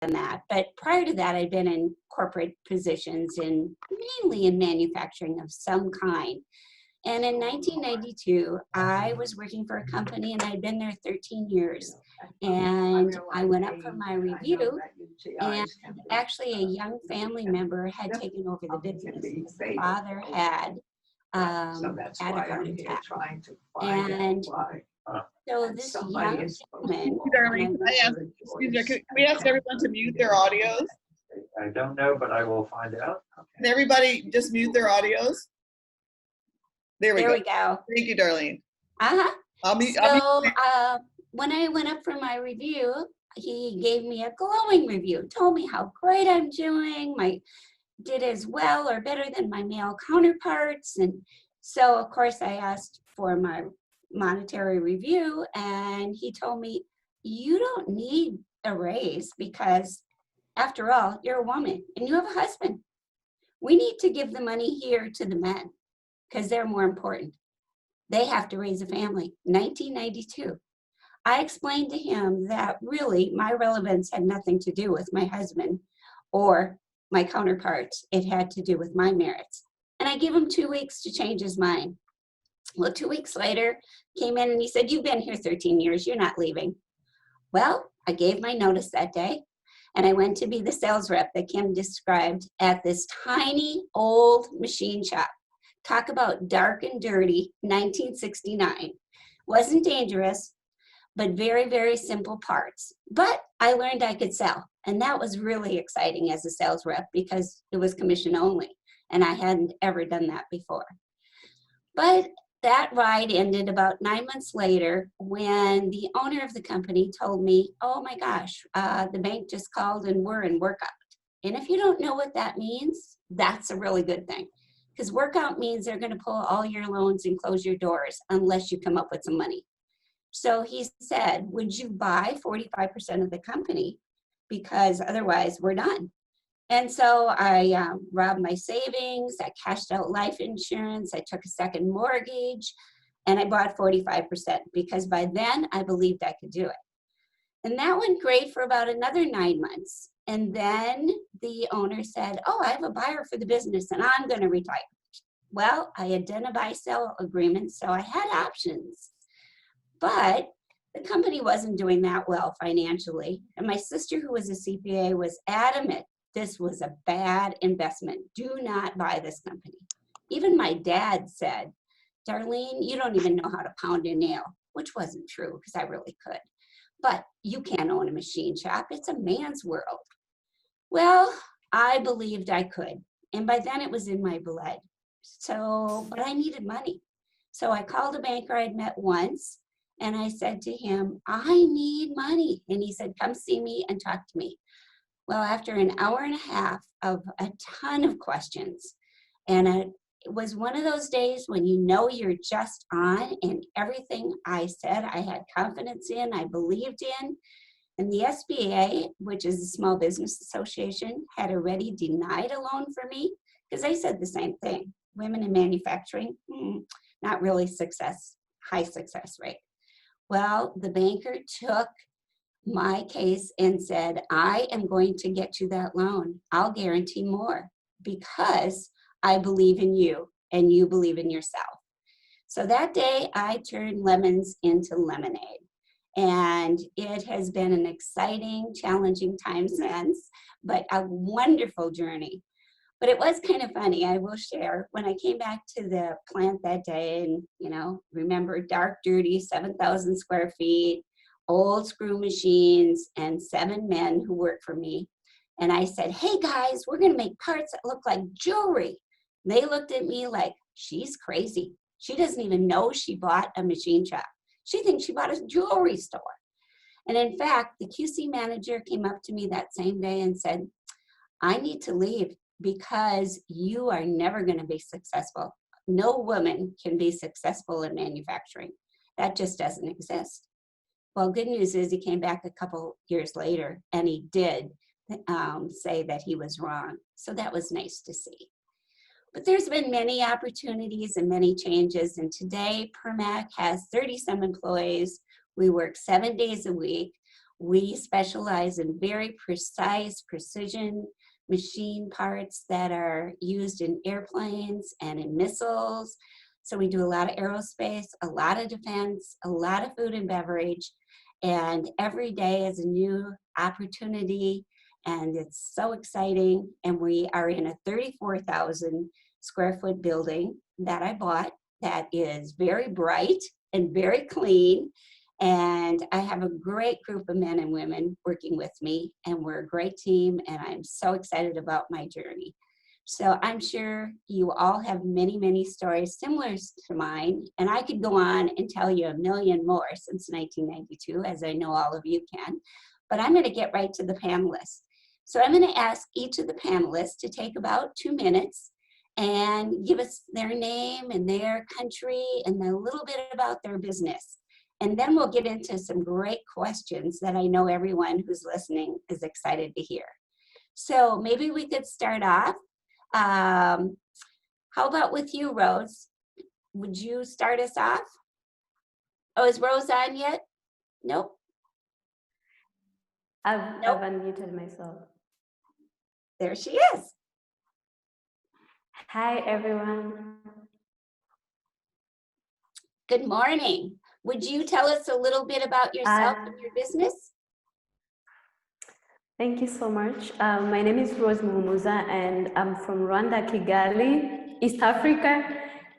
than that. But prior to that, I'd been in corporate positions mainly in manufacturing of some kind. And in 1992, I was working for a company and I'd been there 13 years. And I went up for my review, and actually a young family member had taken over the business. His father had had a heart attack. And so this young gentleman. Darlene, excuse me, can we ask everyone to mute their audios? I don't know, but I will find out. Can everybody just mute their audios? There we go. Thank you, Darlene. When I went up for my review, he gave me a glowing review, told me how great I'm doing, did as well or better than my male counterparts. And so of course I asked for my monetary review, and he told me, you don't need a raise because after all, you're a woman and you have a husband. We need to give the money here to the men because they're more important. They have to raise a family. 1992. I explained to him that really my relevance had nothing to do with my husband or my counterparts. It had to do with my merits. And I gave him 2 weeks to change his mind. Well, 2 weeks later, came in and he said, you've been here 13 years, you're not leaving. Well, I gave my notice that day, and I went to be the sales rep that Kim described at this tiny old machine shop. Talk about dark and dirty, 1969. Wasn't dangerous, but very, very simple parts. But I learned I could sell, and that was really exciting as a sales rep because it was commission only, and I hadn't ever done that before. But that ride ended about 9 months later when the owner of the company told me, oh my gosh, the bank just called and we're in workout. And if you don't know what that means, that's a really good thing. Because workout means they're going to pull all your loans and close your doors unless you come up with some money. So he said, would you buy 45% of the company? Because otherwise we're done. And so I robbed my savings, I cashed out life insurance, I took a second mortgage, and I bought 45% because by then I believed I could do it. And that went great for about another 9 months. And then the owner said, oh, I have a buyer for the business and I'm going to retire. Well, I had done a buy-sell agreement, so I had options. But the company wasn't doing that well financially. And my sister, who was a CPA, was adamant this was a bad investment. Do not buy this company. Even my dad said, Darlene, you don't even know how to pound a nail, which wasn't true because I really could. But you can't own a machine shop. It's a man's world. Well, I believed I could. And by then it was in my blood. But I needed money. So I called a banker I'd met once and I said to him, I need money. And he said, come see me and talk to me. Well, after an hour and a half of a ton of questions, and it was one of those days when you know you're just on, and everything I said I had confidence in, I believed in, and the SBA, which is the Small Business Association, had already denied a loan for me because they said the same thing. Women in manufacturing, not really high success rate. Well, the banker took my case and said, I am going to get you that loan. I'll guarantee more because I believe in you and you believe in yourself. So that day I turned lemons into lemonade. And it has been an exciting, challenging time since, but a wonderful journey. But it was kind of funny, I will share. When I came back to the plant that day and, remember dark, dirty, 7,000 square feet, old screw machines, and 7 men who work for me. And I said, hey guys, we're gonna make parts that look like jewelry. And they looked at me like, she's crazy. She doesn't even know she bought a machine shop. She thinks she bought a jewelry store. And in fact, the QC manager came up to me that same day and said, I need to leave because you are never gonna be successful. No woman can be successful in manufacturing. That just doesn't exist. Well, good news is he came back a couple years later and he did say that he was wrong. So that was nice to see. But there's been many opportunities and many changes. And today, Permac has 30-some employees. We work 7 days a week. We specialize in very precise, precision machine parts that are used in airplanes and in missiles. So we do a lot of aerospace, a lot of defense, a lot of food and beverage, and every day is a new opportunity, and it's so exciting. And we are in a 34,000 square foot building that I bought that is very bright and very clean. And I have a great group of men and women working with me, and we're a great team, and I'm so excited about my journey. So I'm sure you all have many, many stories similar to mine, and I could go on and tell you a million more since 1992, as I know all of you can, but I'm going to get right to the panelists. So I'm going to ask each of the panelists to take about 2 minutes and give us their name and their country and a little bit about their business. And then we'll get into some great questions that I know everyone who's listening is excited to hear. So maybe we could start off. How about with you, Rose? Would you start us off? Oh, is Rose on yet? Nope. I've unmuted myself. There she is. Hi, everyone. Good morning. Would you tell us a little bit about yourself and your business? Thank you so much. My name is Rose Muhumuza, and I'm from Rwanda, Kigali, East Africa.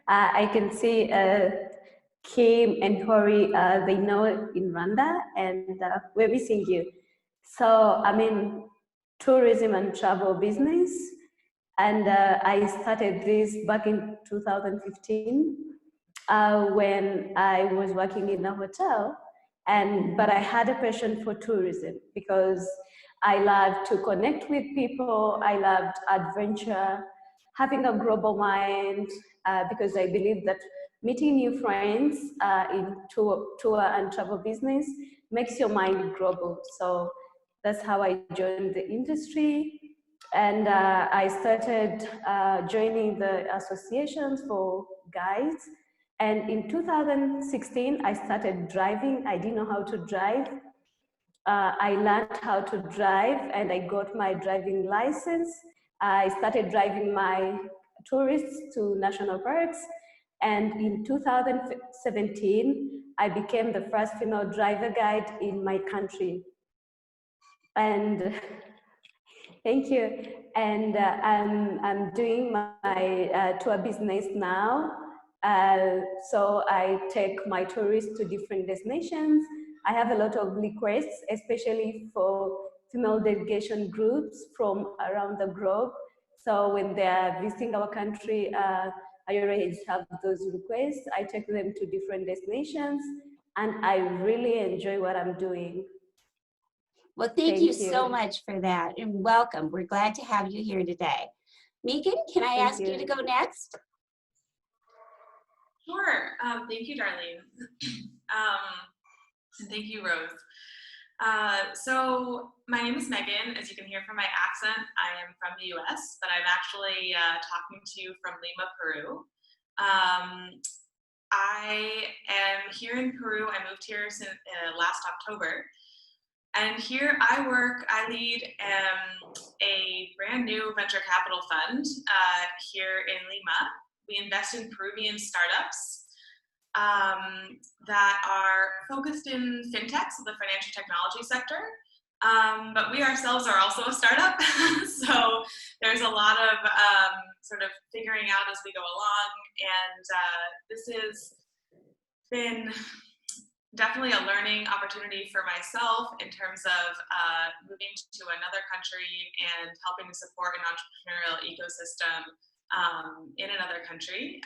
I can see Kim and Hori, they know in Rwanda, and we're missing you. So I'm in tourism and travel business, and I started this back in 2015 when I was working in a hotel. But I had a passion for tourism because I loved to connect with people. I loved adventure, having a global mind, because I believe that meeting new friends in tour and travel business makes your mind global. So that's how I joined the industry. And I started joining the associations for guides. And in 2016, I started driving. I didn't know how to drive. I learned how to drive, and I got my driving license. I started driving my tourists to national parks. And in 2017, I became the first female driver guide in my country. And thank you. And I'm doing my tour business now. So I take my tourists to different destinations. I have a lot of requests, especially for female delegation groups from around the globe. So when they are visiting our country, I already have those requests. I take them to different destinations, and I really enjoy what I'm doing. Well, thank you so much for that, and welcome. We're glad to have you here today. Megan, can I ask you to go next? Sure. Thank you, Darlene. And thank you, Rose. So my name is Megan. As you can hear from my accent, I am from the US, but I'm actually talking to you from Lima, Peru. I am here in Peru. I moved here since last October. And here I lead a brand new venture capital fund here in Lima. We invest in Peruvian startups that are focused in fintech, so the financial technology sector. But we ourselves are also a startup. So there's a lot of sort of figuring out as we go along. And this has been definitely a learning opportunity for myself in terms of moving to another country and helping to support an entrepreneurial ecosystem in another country.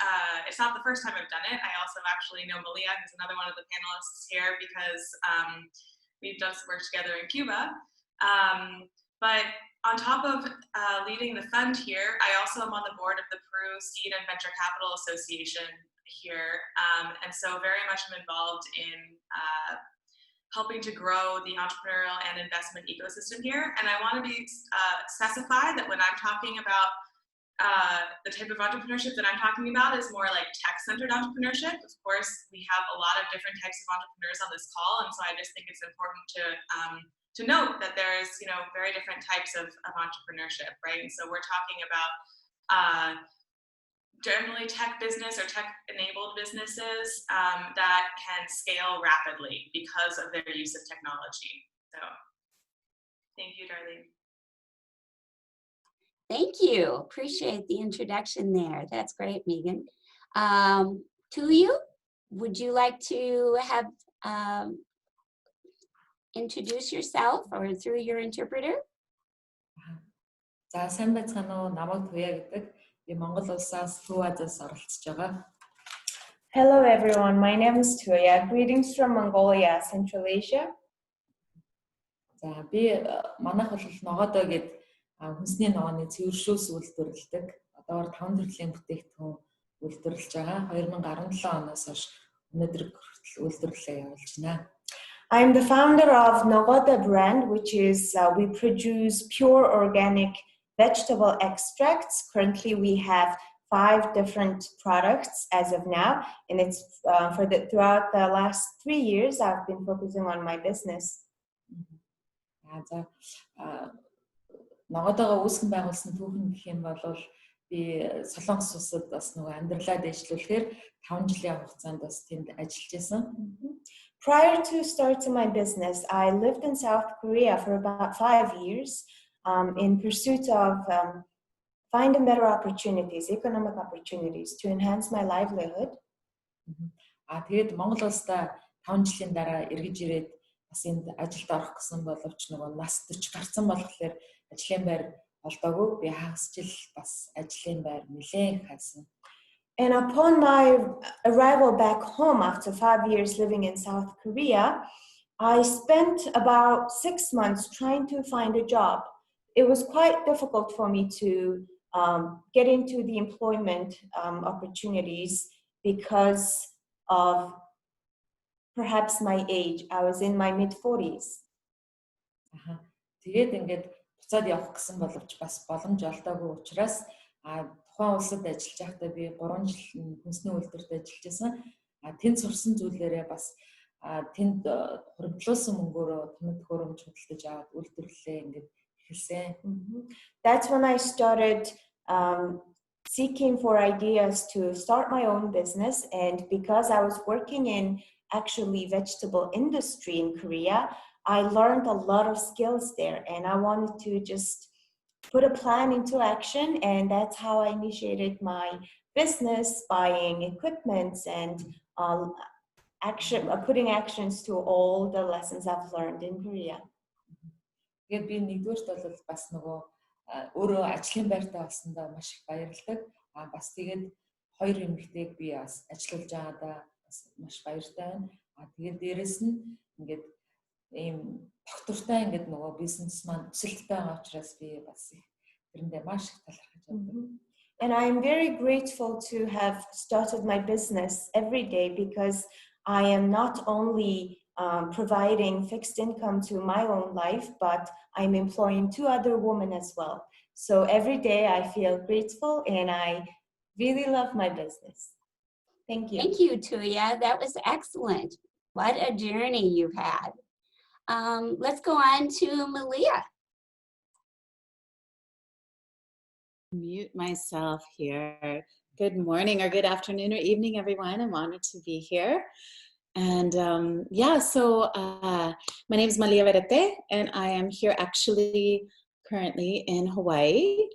It's not the first time I've done it. I also actually know Malia, who's another one of the panelists here, because we've just worked together in Cuba. But on top of leading the fund here, I also am on the board of the Peru Seed and Venture Capital Association here. And so very much I'm involved in helping to grow the entrepreneurial and investment ecosystem here. And I want to specify that when I'm talking about the type of entrepreneurship that I'm talking about is more like tech-centered entrepreneurship. Of course, we have a lot of different types of entrepreneurs on this call, and so I just think it's important to note that there's very different types of entrepreneurship, right? And so we're talking about generally tech business or tech-enabled businesses that can scale rapidly because of their use of technology. So, thank you, Darlene. Thank you. Appreciate the introduction there. That's great, Megan. To you, would you like to have introduce yourself or through your interpreter? За сайн байцгаана уу? Намайг Туя гэдэг. Би Монгол улсаас Төв Азиас оролцож байгаа. Hello everyone, my name is Tuya. Greetings from Mongolia, Central Asia. За би манайх бол ногоодоо гээд хүнсний ногооны цэвэршүүлс үйлдвэрлэдэг. Одоогоор 5 төрлийн бүтээгдэхүүн үйлдвэрлэж байгаа. 2017 оноос хойш өнөөдөр хүртэл үйлдвэрлэлээ явуулж байна. I'm the founder of Nogoda brand, which is we produce pure organic vegetable extracts. Currently, we have 5 different products as of now, and it's throughout the last 3 years I've been focusing on my business. За ногоодоо үүсгэн байгуулсан түүхэн гэх юм бол би Солонгос улсад бас нөгөө амьдралаа дэвшлүүлэхээр 5 жилийн хугацаанд бас тэнд ажиллаж байсан. Prior to starting my business, I lived in South Korea for about 5 years in pursuit of finding better opportunities, economic opportunities to enhance my livelihood. Тэгээд Монгол улсад 5 жилийн дараа эргэж ирээд бас энд ажилд орох гэсэн боловч нөгөө нас 40 гарсан болохоор ажлын байр олдоогүй. Би хагас жил бас ажлын байр нэлээд хайсан. And upon my arrival back home after 5 years living in South Korea, I spent about 6 months trying to find a job. It was quite difficult for me to get into the employment opportunities because of perhaps my age. I was in my mid-40s. Тэгээд ингээд буцаад явах гэсэн боловч бас боломж олдоогүй учраас тухайн улсад ажиллаж байхдаа би 3 жил хүнсний үйлдвэрт ажиллаж байсан. Тэнд сурсан зүйлээрээ бас тэнд хуримтлуулсан мөнгөөрөө тэмдэг хөрөмж худалдаж аваад үйлдвэрлэлээ ингээд эхэлсэн. That's when I started seeking for ideas to start my own business, and because I was working in actually vegetable industry in Korea, I learned a lot of skills there, and I wanted to just put a plan into action, and that's how I initiated my business, buying equipment and putting actions to all the lessons I've learned in Korea. Тэгээд би нэгдүгээрт бол бас нөгөө өөрөө ажлын байртаа болсондоо маш их баярлагдав. Бас тэгээд 2 эмэгтэйг би бас ажиллуулж байгаадаа бас маш баяртай байна. Тэгээд дээрэс нь ингээд ийм доктортай ингээд нөгөө бизнес маань өсөлттэй байгаа учраас би бас тэрэндээ маш их талархаж байна. And I'm very grateful to have started my business every day because I am not only providing fixed income to my own life, but I'm employing 2 other women as well. So every day I feel grateful and I really love my business. Thank you. Thank you, Tuya. That was excellent. What a journey you've had. Let's go on to Malia. Mute myself here. Good morning or good afternoon or evening, everyone. I'm honored to be here. And so my name is Malia Verete, and I am here actually currently in Hawaii.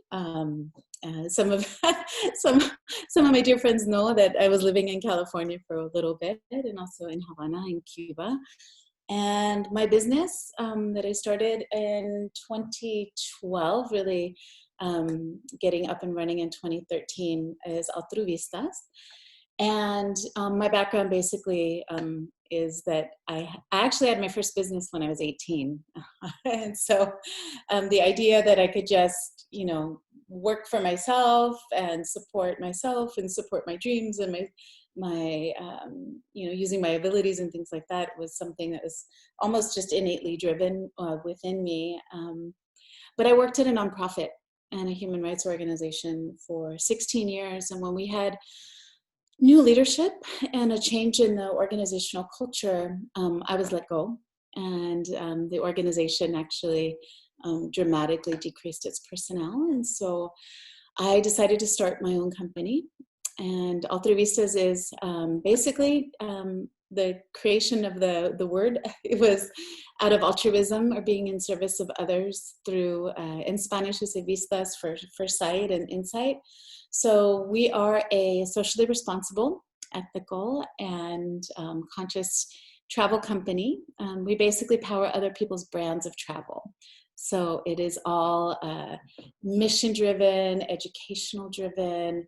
Some of my dear friends know that I was living in California for a little bit, and also in Havana in Cuba. And my business that I started in 2012, really getting up and running in 2013, is Altruvistas. And my background basically is that I actually had my first business when I was 18. And so the idea that I could just, work for myself and support myself and support my dreams and my using my abilities and things like that was something that was almost just innately driven within me. But I worked at a nonprofit and a human rights organization for 16 years. And when we had new leadership and a change in the organizational culture, I was let go. And the organization actually dramatically decreased its personnel. And so I decided to start my own company. And Altruistas is basically the creation of the word. It was out of altruism, or being in service of others through, in Spanish, we say vistas for sight and insight. So we are a socially responsible, ethical, and conscious travel company. We basically power other people's brands of travel. So it is all mission-driven, educational-driven,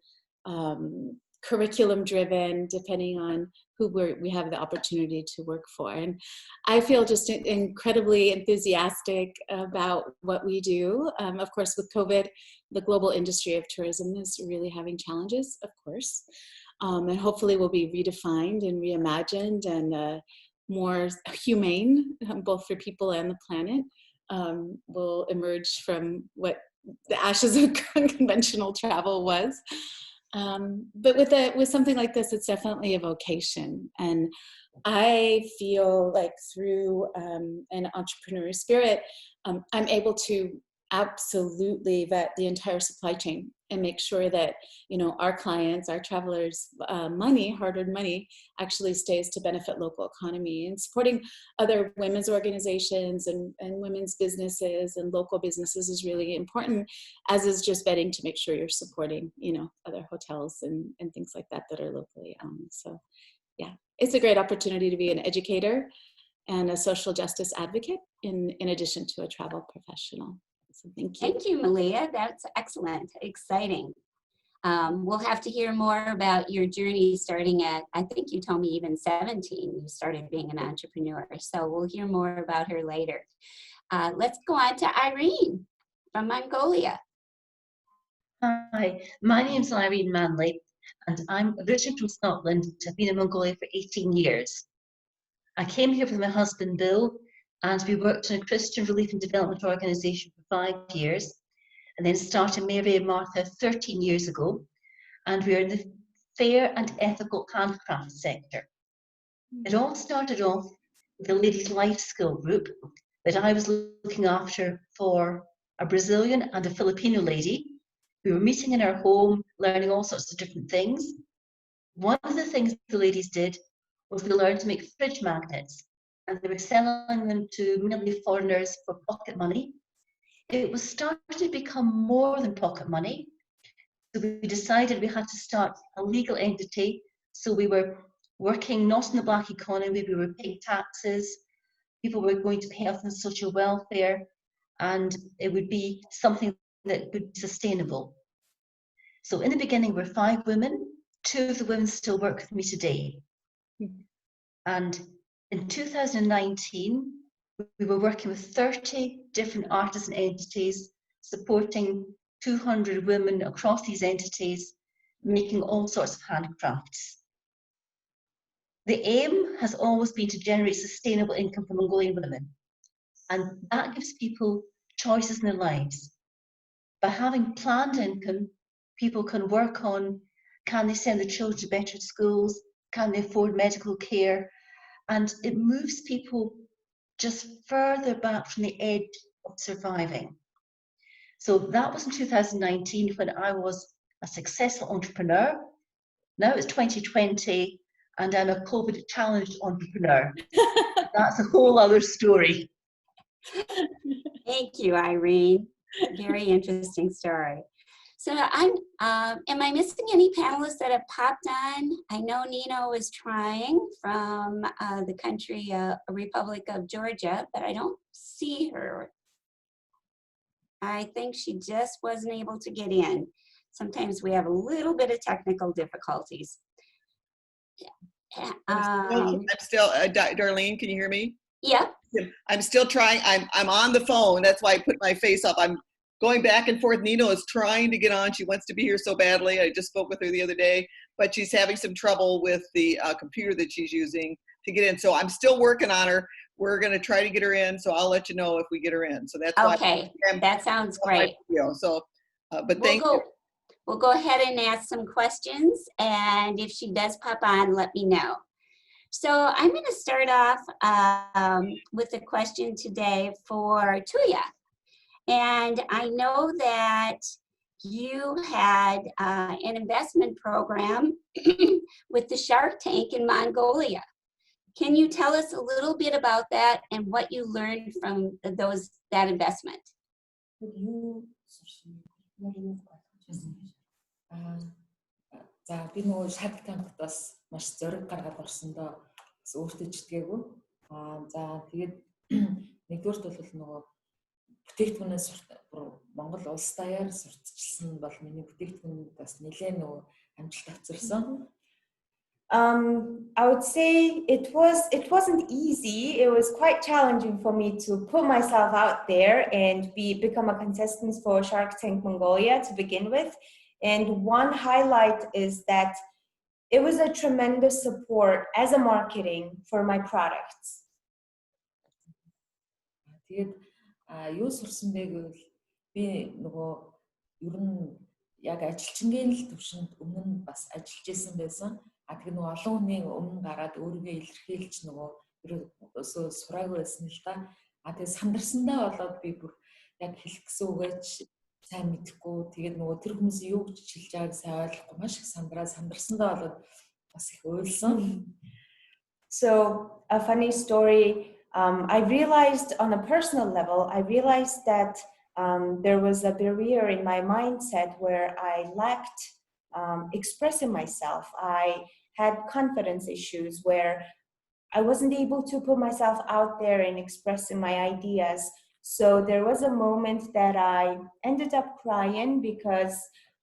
curriculum-driven, depending on who we have the opportunity to work for. And I feel just incredibly enthusiastic about what we do. Of course, with COVID, the global industry of tourism is really having challenges, of course. And hopefully will be redefined and reimagined and more humane, both for people and the planet. Will emerge from what the ashes of conventional travel was. But with something like this, it's definitely a vocation. And I feel like through an entrepreneurial spirit, I'm able to absolutely vet the entire supply chain and make sure that, you know, our clients, our travelers' money, hard-earned money, actually stays to benefit local economy. And supporting other women's organizations and women's businesses and local businesses is really important, as is just vetting to make sure you're supporting, you know, other hotels and things like that are locally owned. So yeah, it's a great opportunity to be an educator and a social justice advocate in addition to a travel professional. So thank you. Thank you, Malia. That's excellent, exciting. We'll have to hear more about your journey starting at, I think you told me even 17, you started being an entrepreneur. So we'll hear more about her later. Let's go on to Irene from Mongolia. Hi, my name's Irene Manley, and I'm originally from Scotland. I've been in Mongolia for 18 years. I came here with my husband, Bill, and we worked in a Christian relief and development organisation for 5 years, and then started Mary and Martha 13 years ago, and we're in the fair and ethical handcraft sector. It all started off with a ladies' life skill group that I was looking after for a Brazilian and a Filipino lady. We were meeting in our home, learning all sorts of different things. One of the things the ladies did was they learned to make fridge magnets, and they were selling them to mainly foreigners for pocket money. It was starting to become more than pocket money. So we decided we had to start a legal entity. So we were working not in the black economy, we were paying taxes, people were going to pay health and social welfare, and it would be something that would be sustainable. So in the beginning, we're 5 women. 2 of the women still work with me today. And in 2019, we were working with 30 different artisan entities, supporting 200 women across these entities, making all sorts of handcrafts. The aim has always been to generate sustainable income for Mongolian women, and that gives people choices in their lives. By having planned income, people can work on, can they send their children to better schools, can they afford medical care, and it moves people just further back from the edge of surviving. So that was in 2019 when I was a successful entrepreneur. Now it's 2020 and I'm a COVID challenged entrepreneur. That's a whole other story. Thank you, Irene. Very interesting story. So am I missing any panelists that have popped on? I know Nino is trying from the country, Republic of Georgia, but I don't see her. I think she just wasn't able to get in. Sometimes we have a little bit of technical difficulties. I'm still, Darlene, can you hear me? Yeah. I'm still trying. I'm on the phone. That's why I put my face up. I'm going back and forth. Nino is trying to get on. She wants to be here so badly. I just spoke with her the other day, but she's having some trouble with the computer that she's using to get in. So I'm still working on her. We're going to try to get her in. So I'll let you know if we get her in. So that's okay. That sounds great. So But thank you. We'll go ahead and ask some questions, and if she does pop on, let me know. So I'm going to start off with a question today for Tuya. And I know that you had an investment program with the Shark Tank in Mongolia. Can you tell us a little bit about that and what you learned from that investment? За би нөгөө Shark Tank-т бас маш зориг гаргаад орсондоо бас өөртөө ч итгээгүй. За тэгээд нэгдүгээрт бол нөгөө бүтээгдэхүүнээс Монгол улс даяар сурталчилсан бол миний бүтээгдэхүүнд бас нэлээд нөгөө амжилт авчирсан. I would say it wasn't easy. It was quite challenging for me to put myself out there and become a contestant for Shark Tank Mongolia to begin with. And one highlight is that it was a tremendous support as a marketing for my products. Тэгээд юу сурсан бэ гэвэл би нөгөө ер нь яг ажилчингийн л төвшөнд өмнө нь бас ажиллаж исэн байсан. Тэгээд нөгөө олон хүний өмнө гараад өөрийгөө илэрхийлж нөгөө ерөөсөө сураагүй байсан л да. Тэгээд сандарсандаа болоод би бүр яг хэлэх гэсэн үгээч сайн мэдэхгүй. Тэгээд нөгөө тэр хүмүүс юу гэж хэлж байгааг сайн ойлгохгүй маш их сандарсандаа болоод бас их уйлсан. So a funny story. I realized on a personal level, that there was a barrier in my mindset where I lacked expressing myself. I had confidence issues where I wasn't able to put myself out there and expressing my ideas. So there was a moment that I ended up crying because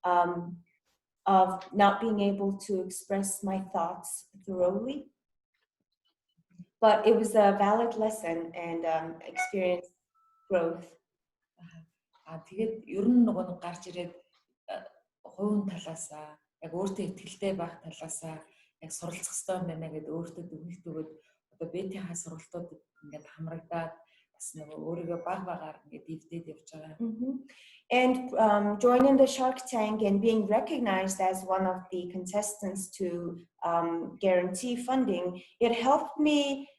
of not being able to express my thoughts thoroughly. But it was a valid lesson and experience growth. Тэгээд ер нь нөгөө гарч ирээд хувийн талаасаа яг өөртөө итгэлтэй байх талаасаа яг суралцах хэрэгтэй байна гэдээ өөртөө дүгнэлт өгөөд одоо БТХ сургалтууд ингээд хамрагдаад бас нөгөө өөрийгөө баг багаар ингээд дэвдээд явж байгаа. And joining the Shark Tank and being recognized as one of the contestants to guarantee funding, it helped me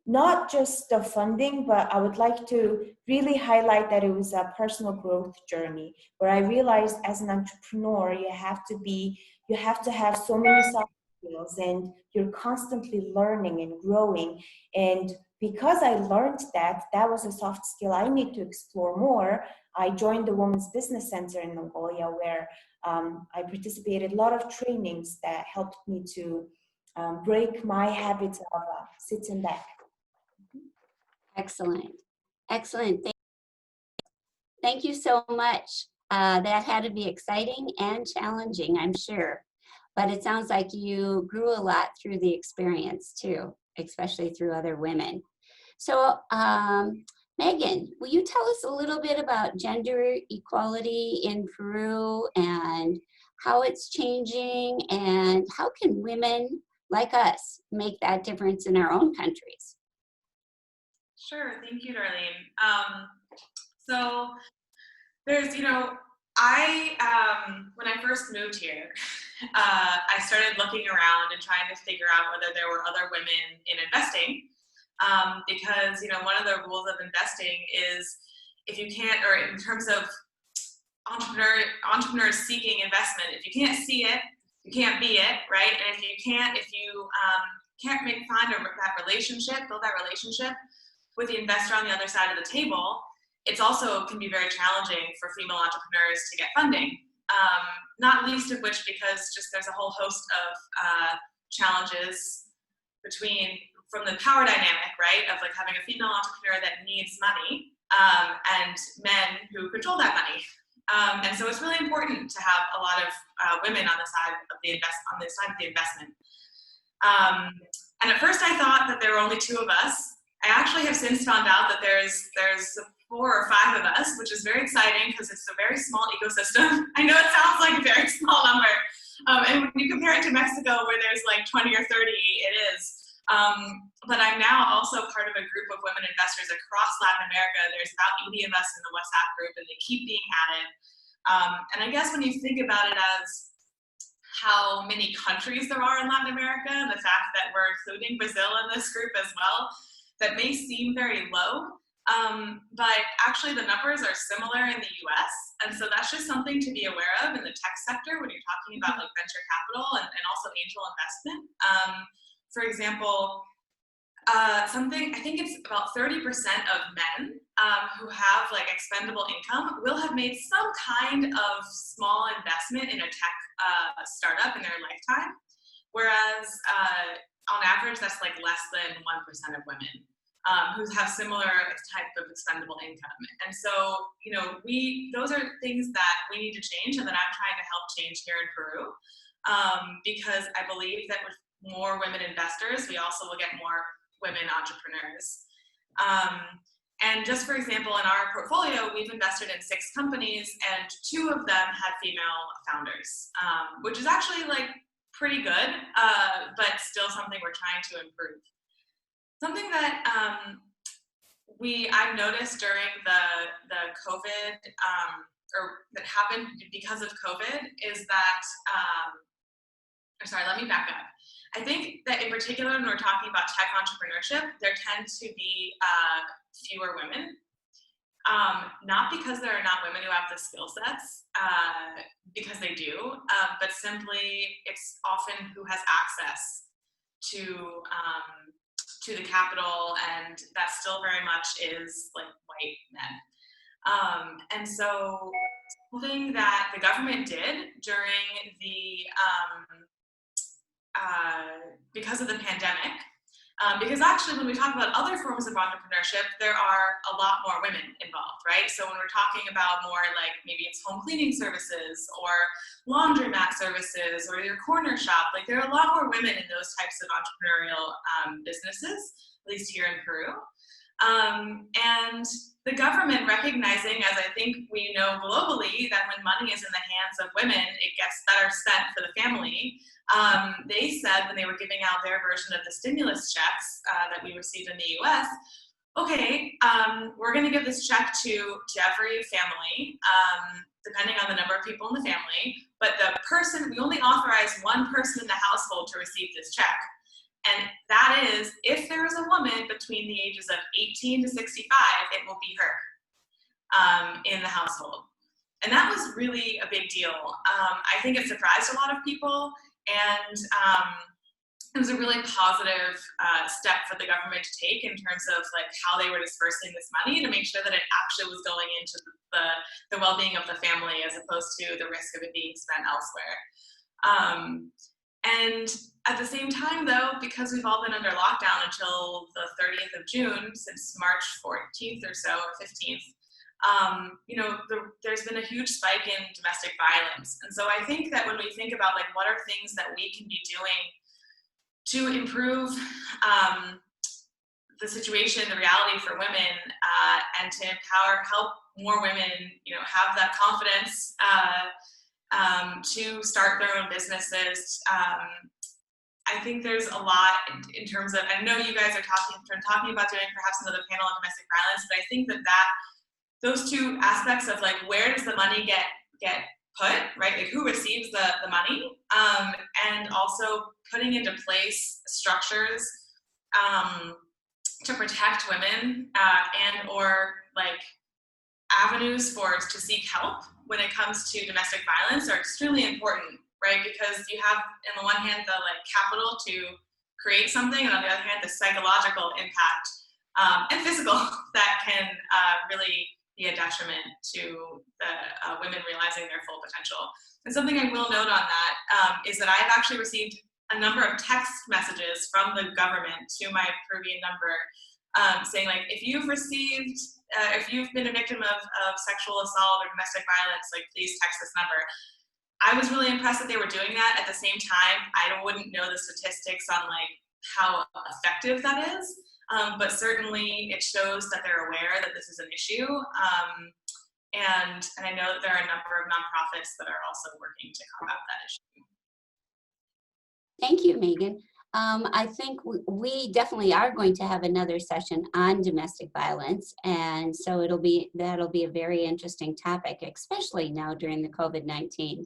not just the funding, but I would like to really highlight that it was a personal growth journey where I realized as an entrepreneur, you have to have so many soft skills and you're constantly learning and growing. And because I learned that was a soft skill I need to explore more, I joined the Women's Business Center in Mongolia where I participated in a lot of trainings that helped me to break my habits of sitting back. Excellent. Thank you so much. That had to be exciting and challenging, I'm sure. But it sounds like you grew a lot through the experience too, especially through other women. So, Megan, will you tell us a little bit about gender equality in Peru and how it's changing and how can women like us make that difference in our own countries? Sure, thank you, Darlene. So there's, when I first moved here, I started looking around and trying to figure out whether there were other women in investing. Because, one of the rules of investing is if you can't, or in terms of entrepreneurs seeking investment, if you can't see it, you can't be it, right? And if you can't build that relationship with the investor on the other side of the table, it's also can be very challenging for female entrepreneurs to get funding. Not least of which because just there's a whole host of challenges from the power dynamic, right? Of like having a female entrepreneur that needs money and men who control that money. And so it's really important to have a lot of women on the side of the investment. And at first I thought that there were only two of us. I actually have since found out that there's 4 or 5 of us, which is very exciting because it's a very small ecosystem. I know it sounds like a very small number. And when you compare it to Mexico where there's like 20 or 30, it is. But I'm now also part of a group of women investors across Latin America. There's about 80 of us in the WhatsApp group and they keep being added. And I guess when you think about it as how many countries there are in Latin America, and the fact that we're including Brazil in this group as well, that may seem very low, but actually the numbers are similar in the US. And so that's just something to be aware of in the tech sector when you're talking about like venture capital and also angel investment. For example, something, I think it's about 30% of men who have like expendable income will have made some kind of small investment in a tech startup in their lifetime. Whereas on average, that's like less than 1% of women who have similar type of expendable income. And so, you know, those are things that we need to change and that I'm trying to help change here in Peru, because I believe that with more women investors, we also will get more women entrepreneurs. And just for example, in our portfolio, we've invested in 6 companies and 2 of them had female founders, which is actually like pretty good, but still something we're trying to improve. Something that I've noticed during the COVID, or that happened because of COVID, is that, sorry, let me back up. I think that in particular, when we're talking about tech entrepreneurship, there tend to be fewer women. Not because there are not women who have the skill sets, because they do, but simply it's often who has access to the capital, and that still very much is like white men. And so something that the government did during the because of the pandemic, because actually when we talk about other forms of entrepreneurship, there are a lot more women involved, right? So when we're talking about more like maybe it's home cleaning services or laundromat services or your corner shop, like there are a lot more women in those types of entrepreneurial businesses, at least here in Peru. And the government recognizing, as I think we know globally, that when money is in the hands of women, it gets better spent for the family. They said when they were giving out their version of the stimulus checks that we received in the US, okay, we're going to give this check to every family, depending on the number of people in the family, but we only authorize one person in the household to receive this check. And that is, if there is a woman between the ages of 18 to 65, it will be her in the household. And that was really a big deal. I think it surprised a lot of people, and it was a really positive step for the government to take in terms of like how they were dispersing this money to make sure that it actually was going into the well-being of the family as opposed to the risk of it being spent elsewhere. And at the same time, though, because we've all been under lockdown until the 30th of June, since March 14th or so, or 15th, you know, there's been a huge spike in domestic violence. And so I think that when we think about like what are things that we can be doing to improve the situation, the reality for women, and to help more women, you know, have that confidence to start their own businesses. I think there's a lot in terms of, I know you guys are talking about doing perhaps another panel on domestic violence, but I think that those 2 aspects of like where does the money get put, right? Like who receives the money, and also putting into place structures to protect women and or like avenues to seek help when it comes to domestic violence are extremely important, right? Because you have, on the one hand, the like capital to create something, and on the other hand, the psychological impact and physical that can really be a detriment to the women realizing their full potential. And something I will note on that is that I've actually received a number of text messages from the government to my Peruvian number saying like, if you've been a victim of sexual assault or domestic violence, like please text this number. I was really impressed that they were doing that. At the same time, I wouldn't know the statistics on like how effective that is, but certainly it shows that they're aware that this is an issue. And I know that there are a number of nonprofits that are also working to combat that issue. Thank you, Megan. I think we definitely are going to have another session on domestic violence, and so that'll be a very interesting topic, especially now during the COVID-19.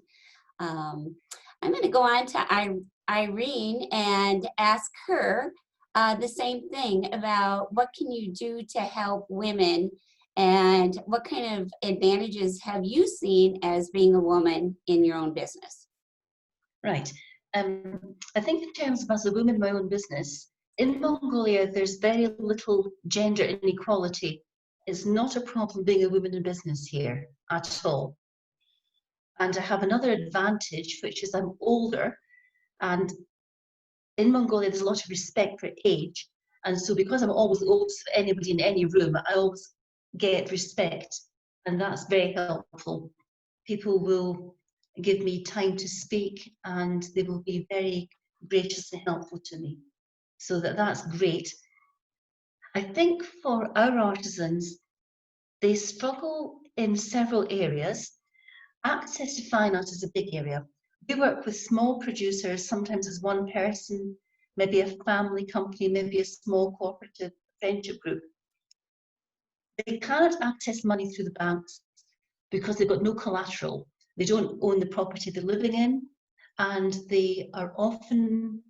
I'm going to go on to Irene and ask her the same thing about what can you do to help women, and what kind of advantages have you seen as being a woman in your own business? Right. I think in terms of as a woman in my own business, in Mongolia, there's very little gender inequality. It's not a problem being a woman in business here at all. And I have another advantage, which is I'm older, and in Mongolia, there's a lot of respect for age. And so because I'm always the oldest of anybody in any room, I always get respect. And that's very helpful. People will give me time to speak, and they will be very gracious and helpful to me. So that's great. I think for our artisans, they struggle in several areas. Access to finance is a big area. We work with small producers, sometimes as one person, maybe a family company, maybe a small cooperative friendship group. They cannot access money through the banks because they've got no collateral. They don't own the property they're living in, and they are often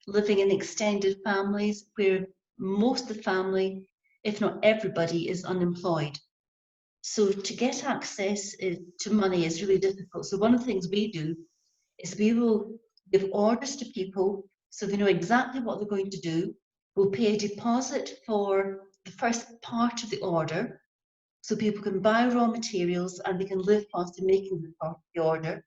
living in extended families where most of the family, if not everybody, is unemployed. So to get access to money is really difficult. So one of the things we do is we will give orders to people so they know exactly what they're going to do. We'll pay a deposit for the first part of the order, so people can buy raw materials and they can live whilst they're making the order.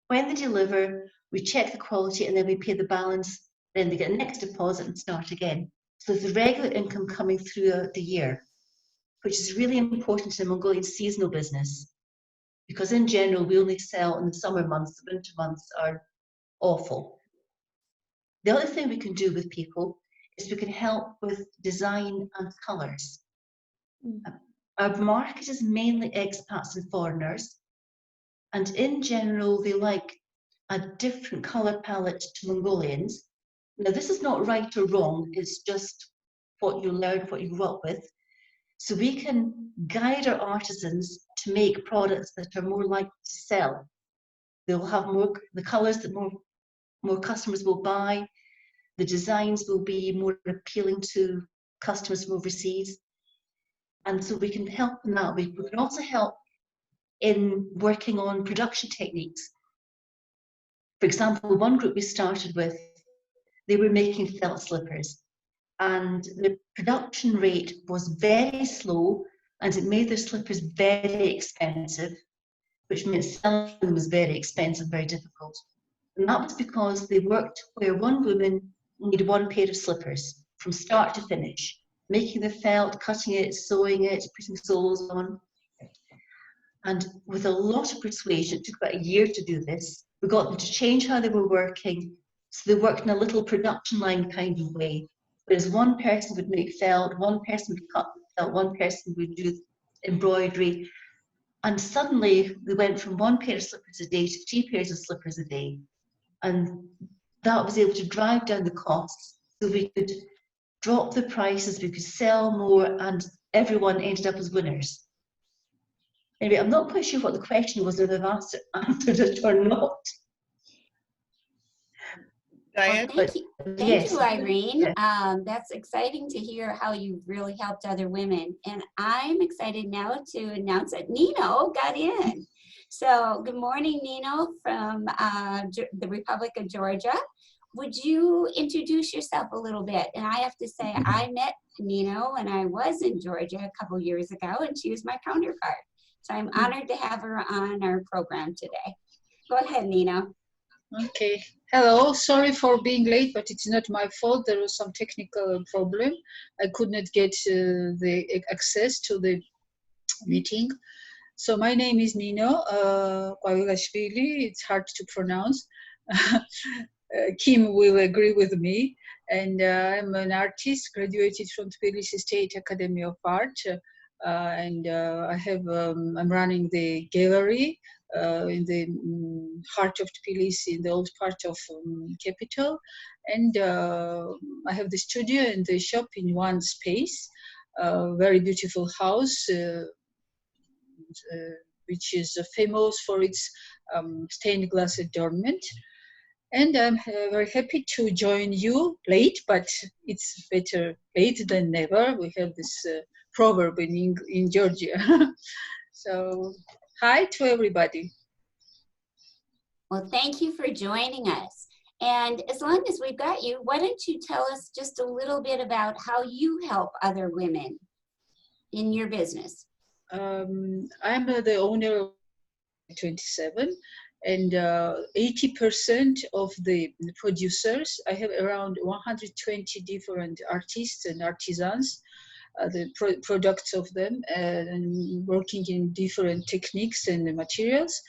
When they deliver, we check the quality and then we pay the balance. Then they get a next deposit and start again. So there's regular income coming throughout the year, which is really important in Mongolian seasonal business, because in general, we only sell in the summer months. The winter months are awful. The other thing we can do with people is we can help with design and colours. Our market is mainly expats and foreigners, and in general, they like a different colour palette to Mongolians. Now, this is not right or wrong, it's just what you learn, what you grew up with. So we can guide our artisans to make products that are more likely to sell. They'll have the colours that more customers will buy. The designs will be more appealing to customers from overseas. And so we can help in that. We can also help in working on production techniques. For example, one group we started with, they were making felt slippers, and the production rate was very slow, and it made their slippers very expensive, which meant selling them was very expensive, very difficult. And that was because they worked where one woman needed one pair of slippers from start to finish, making the felt, cutting it, sewing it, putting soles on. And with a lot of persuasion, it took about a year to do this. We got them to change how they were working. So they worked in a little production line kind of way. Whereas one person would make felt, one person would cut felt, one person would do embroidery. And suddenly they went from one pair of slippers a day to 3 pairs of slippers a day. And that was able to drive down the costs. So we could drop the prices, we could sell more, and everyone ended up as winners. Anyway, I'm not quite sure what the question was, whether I've answered it or not. Diane? Well, thank Yes. you, Irene. Yeah. That's exciting to hear how you've really helped other women. And I'm excited now to announce that Nino got in. So good morning, Nino from the Republic of Georgia. Would you introduce yourself a little bit? And I have to say, I met Nino when I was in Georgia a couple years ago, and she was my counterpart. So I'm honored to have her on our program today. Go ahead, Nino. Okay. Hello. Sorry for being late, but it's not my fault. There was some technical problem. I could not get the access to the meeting. So my name is Nino Kwavilashvili. It's hard to pronounce. Kim will agree with me. And I'm an artist, graduated from Tbilisi State Academy of Art. I'm running the gallery in the heart of Tbilisi, in the old part of capital. And I have the studio and the shop in one space. Very beautiful house, which is famous for its stained glass adornment. And I'm very happy to join you late, but it's better late than never. We have this proverb in Georgia. So, hi to everybody. Well, thank you for joining us. And as long as we've got you, why don't you tell us just a little bit about how you help other women in your business? I'm the owner of 27, and 80% of the producers, I have around 120 different artists and artisans, the products of them, and working in different techniques and materials,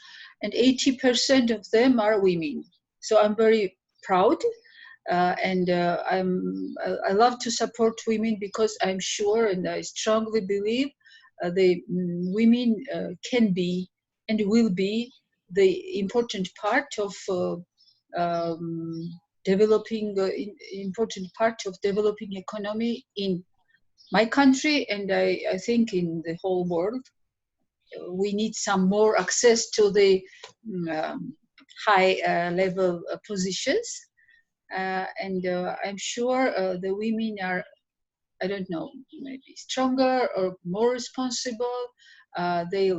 and 80% of them are women. So I'm very proud, and I love to support women because I'm sure and I strongly believe the women can be and will be the important part of developing important part of developing economy in my country, and I think in the whole world. We need some more access to the high level positions, and I'm sure the women are, I don't know, maybe stronger or more responsible. They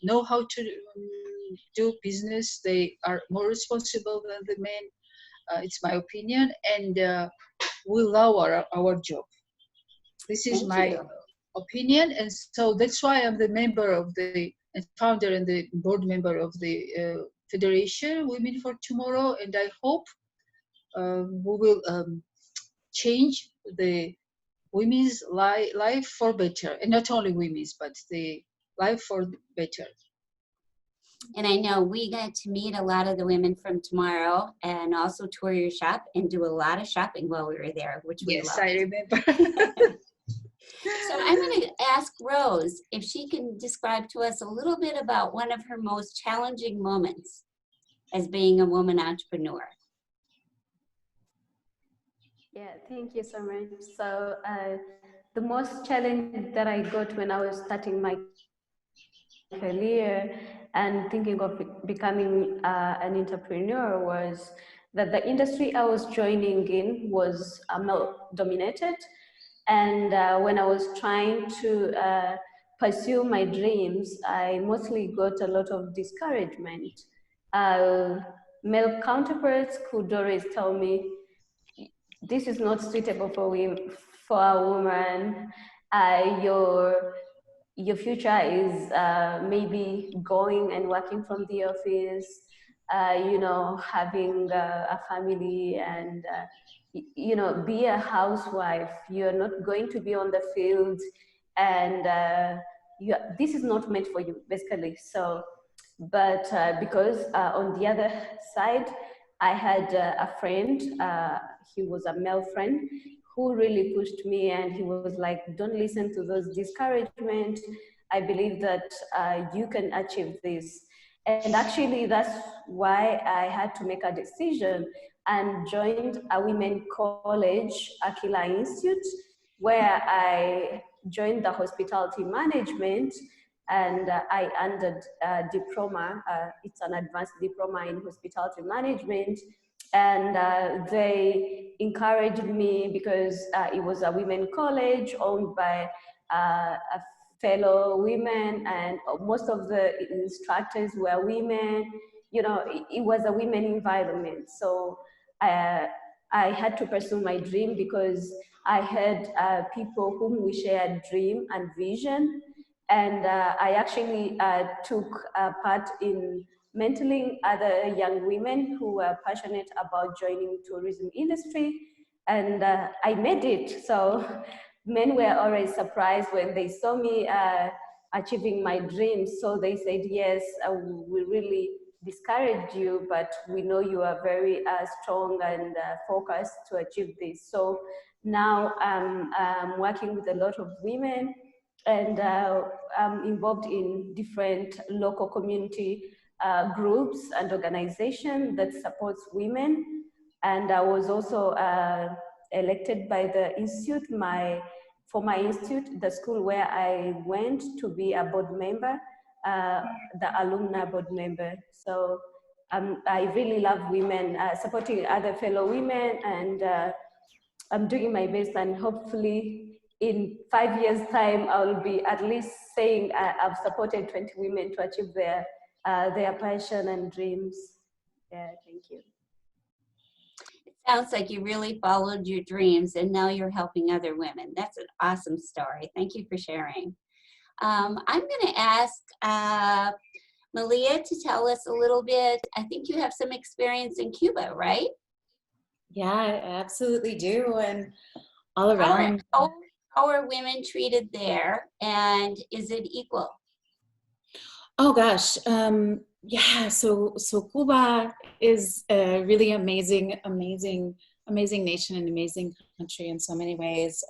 know how to do business. They are more responsible than the men. It's my opinion, and we love our job. This is Thank my you. opinion, and so that's why I'm the member of the founder and the board member of the Federation Women for Tomorrow, and I hope we will change the women's life for better, and not only women's, but the life for better. And I know we got to meet a lot of the women from tomorrow and also tour your shop and do a lot of shopping while we were there, which we Yes, loved. I remember. So I'm going to ask Rose if she can describe to us a little bit about one of her most challenging moments as being a woman entrepreneur. Yeah, thank you so much. So the most challenge that I got when I was starting my career and thinking of becoming an entrepreneur was that the industry I was joining in was male dominated. And when I was trying to pursue my dreams, I mostly got a lot of discouragement. Male counterparts could always tell me, this is not suitable for women, for a woman. Your future is maybe going and working from the office, having a family and be a housewife. You're not going to be on the field, and this is not meant for you, basically. So, but because on the other side, I had a friend, he was a male friend, who really pushed me, and he was like, don't listen to those discouragement. I believe that you can achieve this. And actually, that's why I had to make a decision and joined a women college, Aquila Institute, where I joined the hospitality management, and I earned a diploma. It's an advanced diploma in hospitality management. And they encouraged me because it was a women college owned by a fellow women, and most of the instructors were women. It was a women environment. So I had to pursue my dream because I had people whom we shared dream and vision. And I actually took part in mentoring other young women who were passionate about joining tourism industry. And I made it. So men were always surprised when they saw me achieving my dreams. So they said, yes, we really discouraged you, but we know you are very strong and focused to achieve this. So now I'm working with a lot of women and I'm involved in different local community groups and organizations that supports women. And I was also elected by the institute, for my institute, the school where I went to be a board member, the alumni board member. So I really love women, supporting other fellow women, and I'm doing my best, and hopefully in 5 years' time, I'll be at least saying I've supported 20 women to achieve their passion and dreams. Yeah, thank you. Sounds like you really followed your dreams and now you're helping other women. That's an awesome story. Thank you for sharing. I'm going to ask Malia to tell us a little bit. I think you have some experience in Cuba, right? Yeah, I absolutely do. And all How are, around. how are women treated there, and is it equal? Oh gosh, yeah. So Cuba is a really amazing nation, and amazing country in so many ways.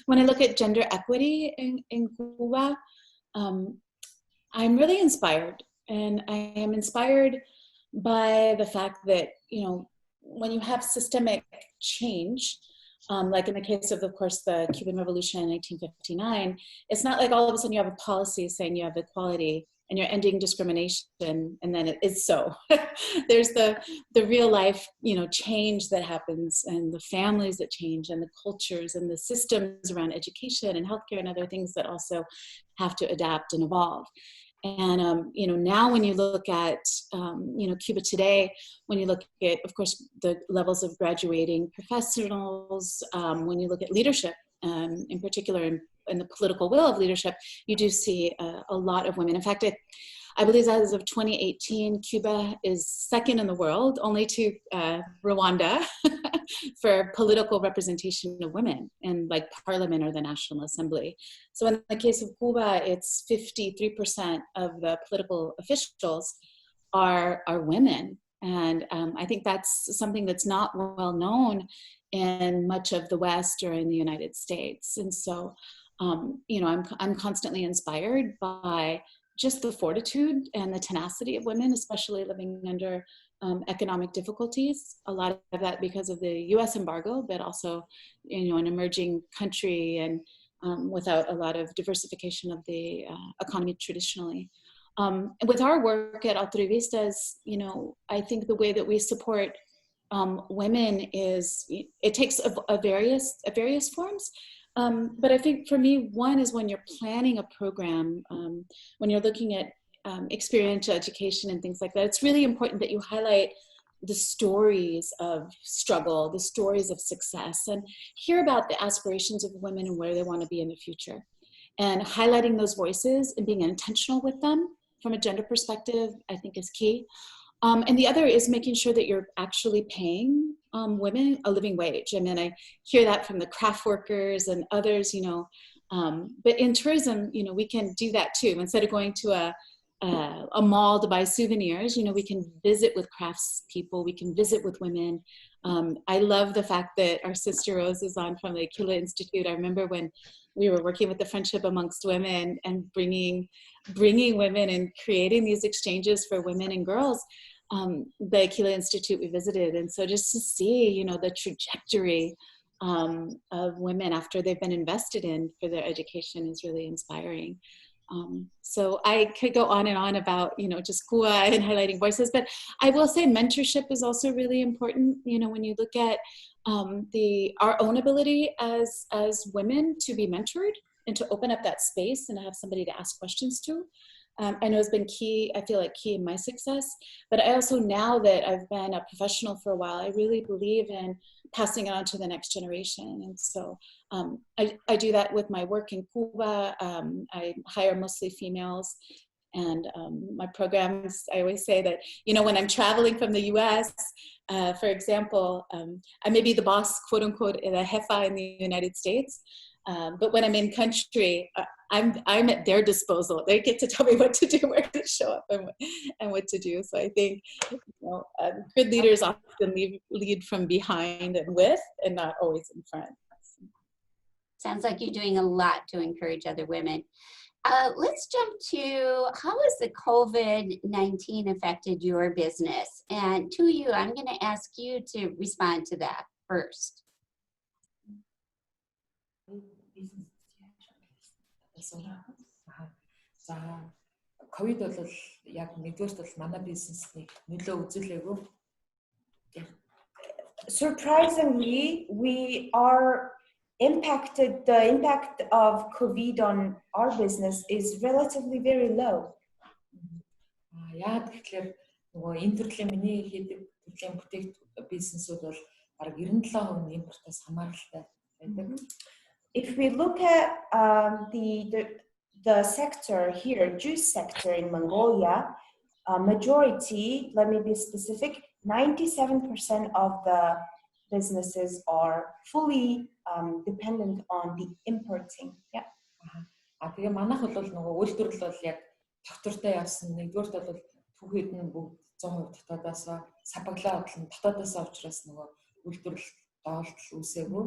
When I look at gender equity in Cuba, I'm really inspired, and I am inspired by the fact that, you know, when you have systemic change, like in the case of course, the Cuban Revolution in 1959, it's not like all of a sudden you have a policy saying you have equality and you're ending discrimination, and then it is so. There's the real life, you know, change that happens, and the families that change, and the cultures and the systems around education and healthcare and other things that also have to adapt and evolve. And you know, now when you look at you know, Cuba today, when you look at, of course, the levels of graduating professionals, when you look at leadership, in particular in the political will of leadership, you do see a lot of women. In fact, I believe as of 2018, Cuba is second in the world, only to Rwanda, for political representation of women in like parliament or the National Assembly. So in the case of Cuba, it's 53% of the political officials are women. And I think that's something that's not well known in much of the West or in the United States. And so, you know, I'm constantly inspired by just the fortitude and the tenacity of women, especially living under economic difficulties. A lot of that because of the U.S. embargo, but also, you know, an emerging country and without a lot of diversification of the economy traditionally. With our work at Altruistas, you know, I think the way that we support women is, it takes a various forms. But I think for me, one is when you're planning a program, when you're looking at experiential education and things like that, it's really important that you highlight the stories of struggle, the stories of success, and hear about the aspirations of women and where they want to be in the future. And highlighting those voices and being intentional with them from a gender perspective, I think is key. And the other is making sure that you're actually paying women a living wage. I mean, I hear that from the craft workers and others, you know, but in tourism, you know, we can do that too. Instead of going to a mall to buy souvenirs, you know, we can visit with crafts people, we can visit with women. I love the fact that our sister Rose is on from the Aquila Institute. I remember when we were working with the Friendship Amongst Women and bringing women and creating these exchanges for women and girls. The Aquila Institute we visited, and so just to see, you know, the trajectory of women after they've been invested in for their education is really inspiring. So I could go on and on about, you know, just Cuba and highlighting voices, but I will say mentorship is also really important. You know, when you look at our own ability as women to be mentored and to open up that space and to have somebody to ask questions to. I know it's been key, I feel like key in my success, but I also, now that I've been a professional for a while, I really believe in passing it on to the next generation. And so I do that with my work in Cuba. I hire mostly females, and my programs, I always say that, you know, when I'm traveling from the US, for example, I may be the boss, quote unquote, the jefa in the United States. But when I'm in country, I'm at their disposal. They get to tell me what to do, where to show up, and what to do. So I think, you know, good leaders often lead from behind and with, and not always in front. Sounds like you're doing a lot to encourage other women. Let's jump to how has the COVID-19 affected your business? And to you, I'm going to ask you to respond to that first. За ковид бол яг нэгдүгээрт бол манай бизнесний нөлөө үзүүлээгүй. Surprisingly, we are impacted. The impact of COVID on our business is relatively very low. Яагаад гэвэл нөгөө энэ төрлийн миний хийдэг төрлийн бүтээгдэхүүн бизнесүүд бол бараг 97% нь импортоос хамааралтай байдаг. If we look at the sector here, juice sector in Mongolia, majority, let me be specific, 97% of the businesses are fully dependent on the importing. Yeah. Тэгээ манайх бол нөгөө үйлдвэрлэл бол яг доктортой явсан. Нэгдүгээрт бол түүхэд нь бүгд 100% дотоодоос сапаглаа бодлон дотоодоос учраас нөгөө үйлдвэрлэл доолдол үүсээгүй.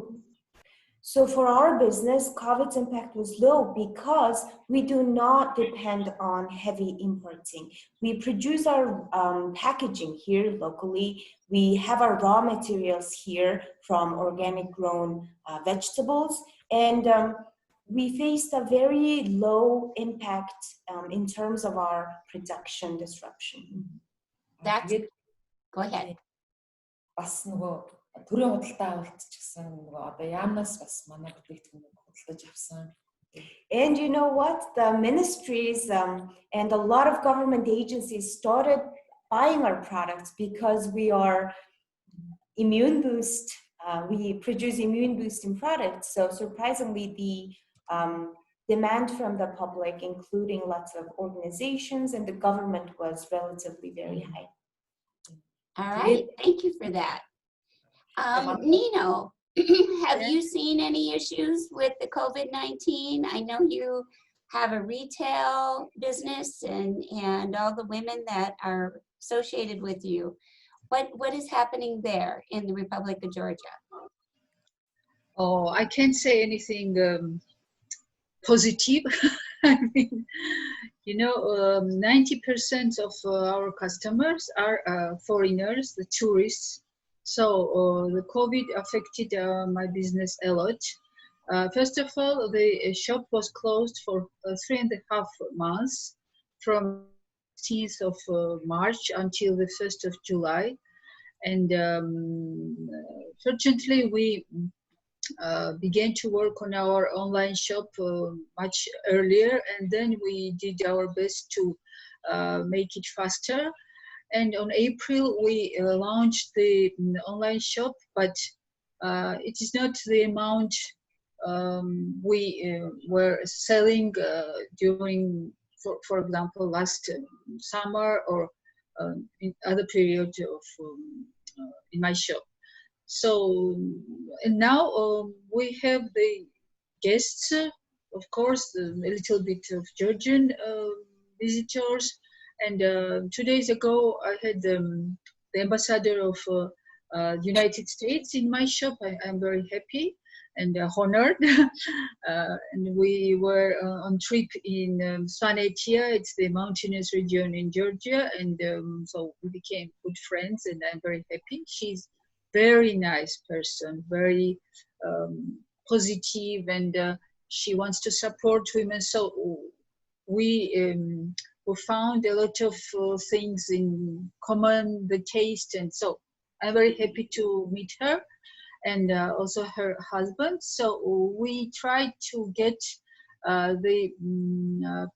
So for our business, COVID's impact was low because we do not depend on heavy importing. We produce our packaging here locally. We have our raw materials here from organic grown vegetables. And we faced a very low impact in terms of our production disruption. That's, go ahead. Бас нөгөө төрийн худалдаа авалт ч гэсэн нөгөө одоо яамнаас бас манай бүтээгдэхүүн худалдаж авсан. And you know what? The ministries and a lot of government agencies started buying our products because we are immune boost. We produce immune boosting products. So surprisingly, the demand from the public, including lots of organizations and the government, was relatively very high. All right, thank you for that. Nino, have you seen any issues with the COVID-19? I know you have a retail business and all the women that are associated with you. What is happening there in the Republic of Georgia? Oh, I can't say anything positive. I mean, 90% of our customers are foreigners, the tourists. So the COVID affected my business a lot. First of all, the shop was closed for 3.5 months, from 16th of March until the 1st of July. And fortunately, we began to work on our online shop much earlier, and then we did our best to make it faster. And on April, we launched the online shop, but it is not the amount we were selling during, for example, last summer or in other periods of in my shop. So, and now we have the guests, of course, a little bit of Georgian visitors. And 2 days ago, I had the ambassador of the United States in my shop. I'm very happy and honored. And we were on trip in Svanetia. It's the mountainous region in Georgia. And so we became good friends, and I'm very happy. She's very nice person, very positive, and she wants to support women. So we found a lot of things in common, the taste, and so I'm very happy to meet her and also her husband. So we tried to get the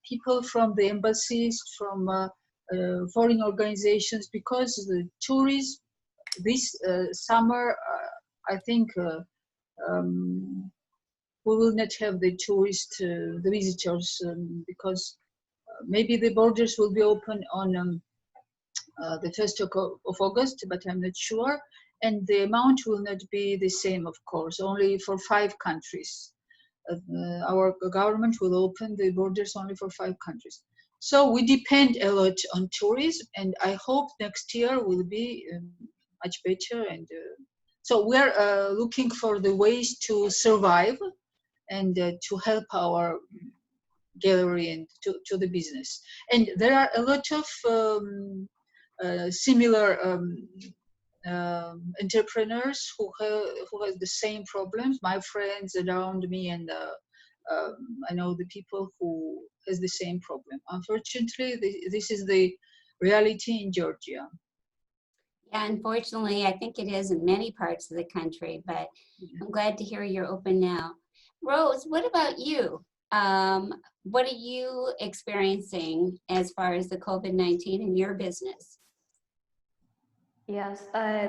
people from the embassies, from foreign organizations, because the tourists this summer, I think we will not have the tourists, the visitors, because maybe the borders will be open on the 1st of August, but I'm not sure. And the amount will not be the same, of course, only for 5 countries. Our government will open the borders only for 5 countries. So we depend a lot on tourism, and I hope next year will be much better. And so we're looking for the ways to survive and to help our gallery and to the business. And there are a lot of similar entrepreneurs who have the same problems. My friends around me, and I know the people who has the same problem. Unfortunately, this is the reality in Georgia. Yeah, unfortunately, I think it is in many parts of the country, but I'm glad to hear you're open now. Rose, what about you? What are you experiencing as far as the COVID-19 in your business? Yes,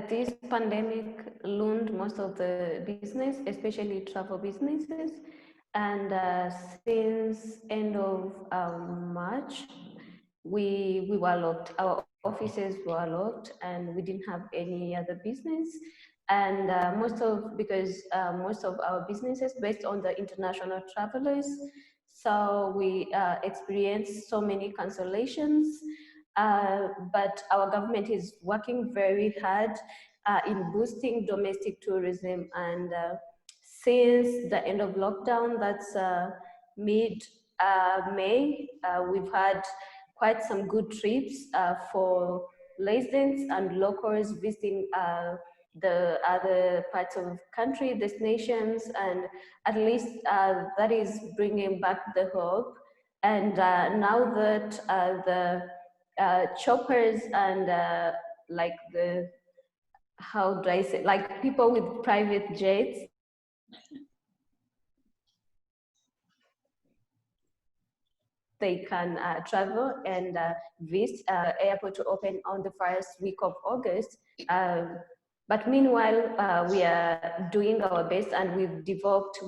this pandemic ruined most of the business, especially travel businesses. And since end of March, we were locked. Our offices were locked, and we didn't have any other business. And because most of our businesses based on the international travelers, so we experienced so many cancellations. But our government is working very hard in boosting domestic tourism, and since the end of lockdown, that's mid-May, we've had quite some good trips for residents and locals visiting the other parts of country, destinations, and at least that is bringing back the hope. And now that the choppers and like the, how do I say, like people with private jets, they can travel and visit airport to open on the first week of August. But meanwhile, we are doing our best, and we've developed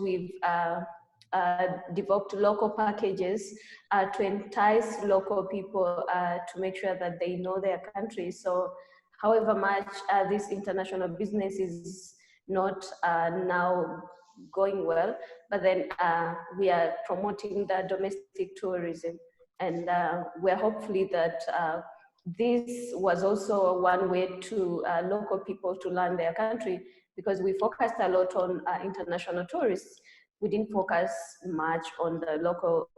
local packages to entice local people to make sure that they know their country. So however much this international business is not now going well, but then we are promoting the domestic tourism, and we're hopefully that this was also one way to local people to learn their country, because we focused a lot on international tourists. We didn't focus much on the local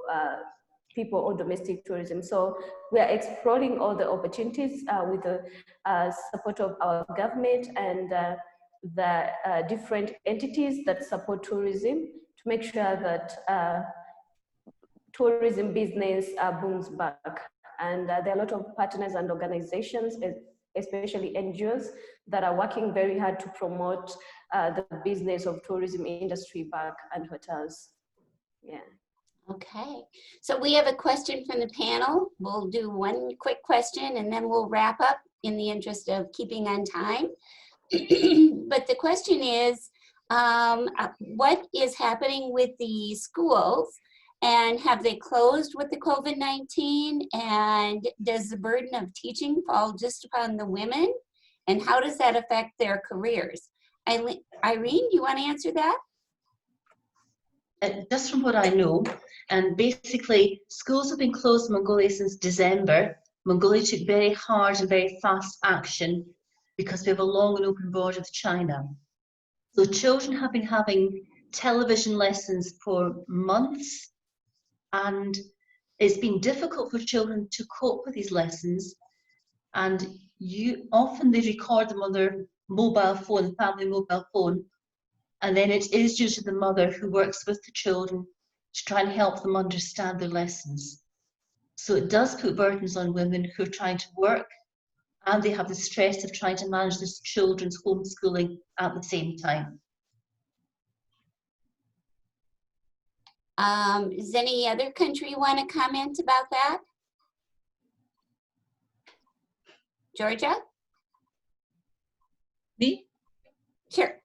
people or domestic tourism. So we are exploring all the opportunities with the support of our government and the different entities that support tourism to make sure that tourism business booms back. And there are a lot of partners and organizations, especially NGOs, that are working very hard to promote the business of tourism industry back and hotels. Yeah. Okay, so we have a question from the panel. We'll do one quick question and then we'll wrap up in the interest of keeping on time. But the question is, what is happening with the schools, and have they closed with the COVID-19? And does the burden of teaching fall just upon the women? And how does that affect their careers? Irene, do you want to answer that? Just from what I know, and basically schools have been closed in Mongolia since December. Mongolia took very hard and very fast action because we have a long and open border with China. So children have been having television lessons for months, and it's been difficult for children to cope with these lessons. And often they record them on their mobile phone, family mobile phone, and then it is usually the mother who works with the children to try and help them understand their lessons. So it does put burdens on women who are trying to work, and they have the stress of trying to manage their children's homeschooling at the same time. Does any other country want to comment about that? Georgia? Me? Sure.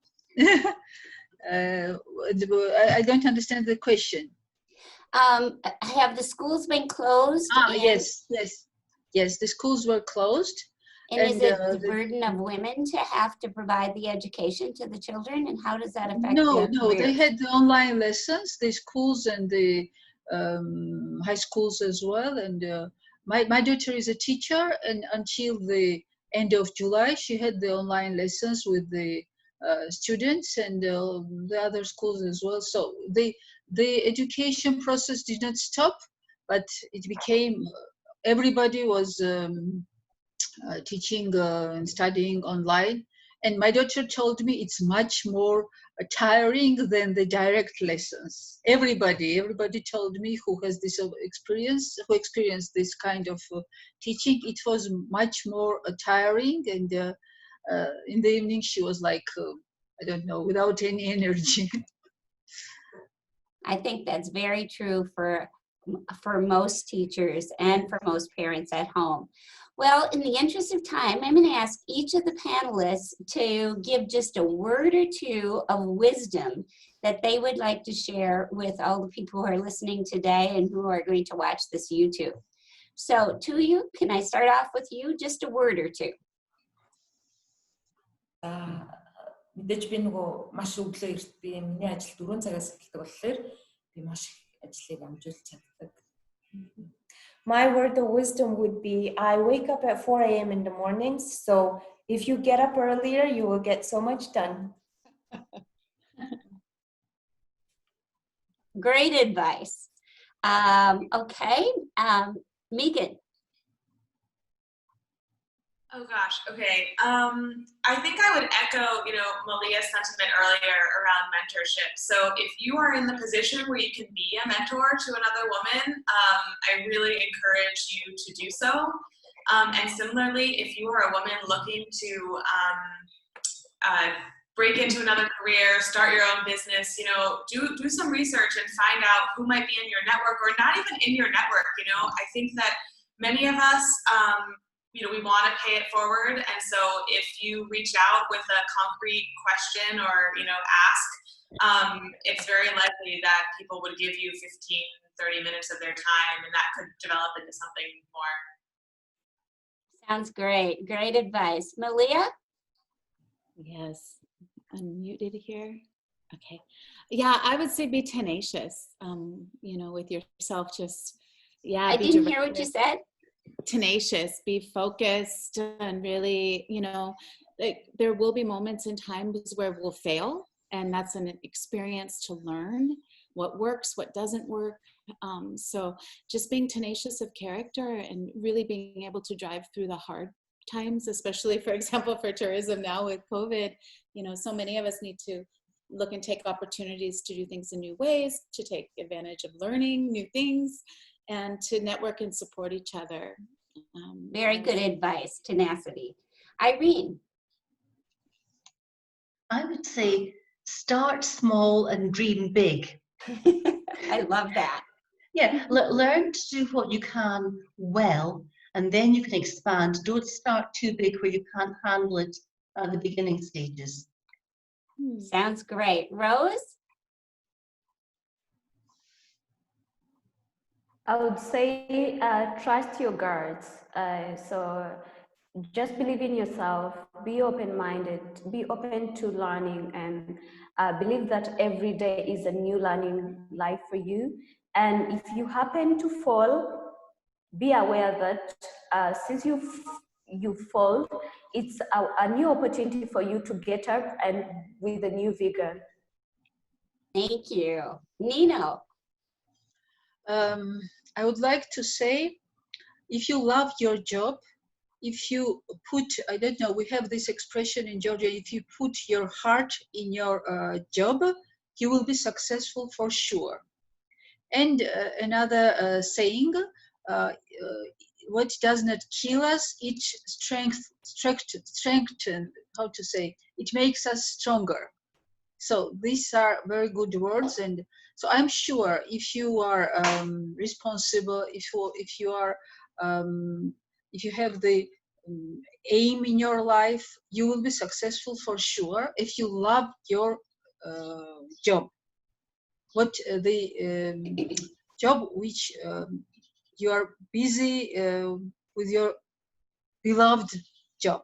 I don't understand the question. Have the schools been closed? Yes. The schools were closed. And is it the burden of women to have to provide the education to the children? And how does that affect their No, they careers? had the online lessons, the schools and the high schools as well. And my daughter is a teacher, and until the end of July, she had the online lessons with the students and the other schools as well. So the education process did not stop, but it became everybody was teaching and studying online. And my daughter told me it's much more tiring than the direct lessons. Everybody told me who has this experience, who experienced this kind of teaching, it was much more tiring. And in the evening, she was like, I don't know, without any energy. I think that's very true for most teachers and for most parents at home. Well, in the interest of time, I'm going to ask each of the panelists to give just a word or two of wisdom that they would like to share with all the people who are listening today and who are going to watch this YouTube. So, to you, can I start off with you? Just a word or two. Мэдээж би нөгөө маш өглөө эрт би миний ажил 4 цагаас эхэлдэг болохоор би маш их ажлыг амжуулж чаддаг. My word of wisdom would be, I wake up at 4 a.m. in the mornings, so if you get up earlier, you will get so much done. Great advice. Okay, Megan. Oh gosh, okay. I think I would echo, Malia's sentiment earlier around mentorship. So if you are in the position where you can be a mentor to another woman, I really encourage you to do so. And similarly, if you are a woman looking to break into another career, start your own business, do some research and find out who might be in your network or not even in your network. I think that many of us, we want to pay it forward. And so if you reach out with a concrete question or, ask, it's very likely that people would give you 15, 30 minutes of their time, and that could develop into something more. Sounds great. Great advice. Malia? Yes, unmuted here. Okay. Yeah, I would say be tenacious, with yourself. Just, I didn't hear what you said. Tenacious, be focused, and really, there will be moments and times where we'll fail, and that's an experience to learn what works, what doesn't work. So just being tenacious of character and really being able to drive through the hard times, especially, for example, for tourism now with COVID, so many of us need to look and take opportunities to do things in new ways, to take advantage of learning new things, and to network and support each other. Very good advice, tenacity. Irene? I would say start small and dream big. I love that. Yeah, learn to do what you can well, and then you can expand. Don't start too big where you can't handle it at the beginning stages. Sounds great. Rose? I would say trust your guards. So just believe in yourself, be open-minded, be open to learning, and believe that every day is a new learning life for you. And if you happen to fall, be aware that since you fall, it's a new opportunity for you to get up and with a new vigor. Thank you. Nino? I would like to say, if you love your job, if you put, I don't know, we have this expression in Georgia, if you put your heart in your job, you will be successful for sure. And another saying, what does not kill us, it strengthen, how to say, it makes us stronger. So these are very good words, and so I'm sure if you are responsible, if you are if you have the aim in your life, you will be successful for sure. If you love your job, what the job which you are busy with your beloved job.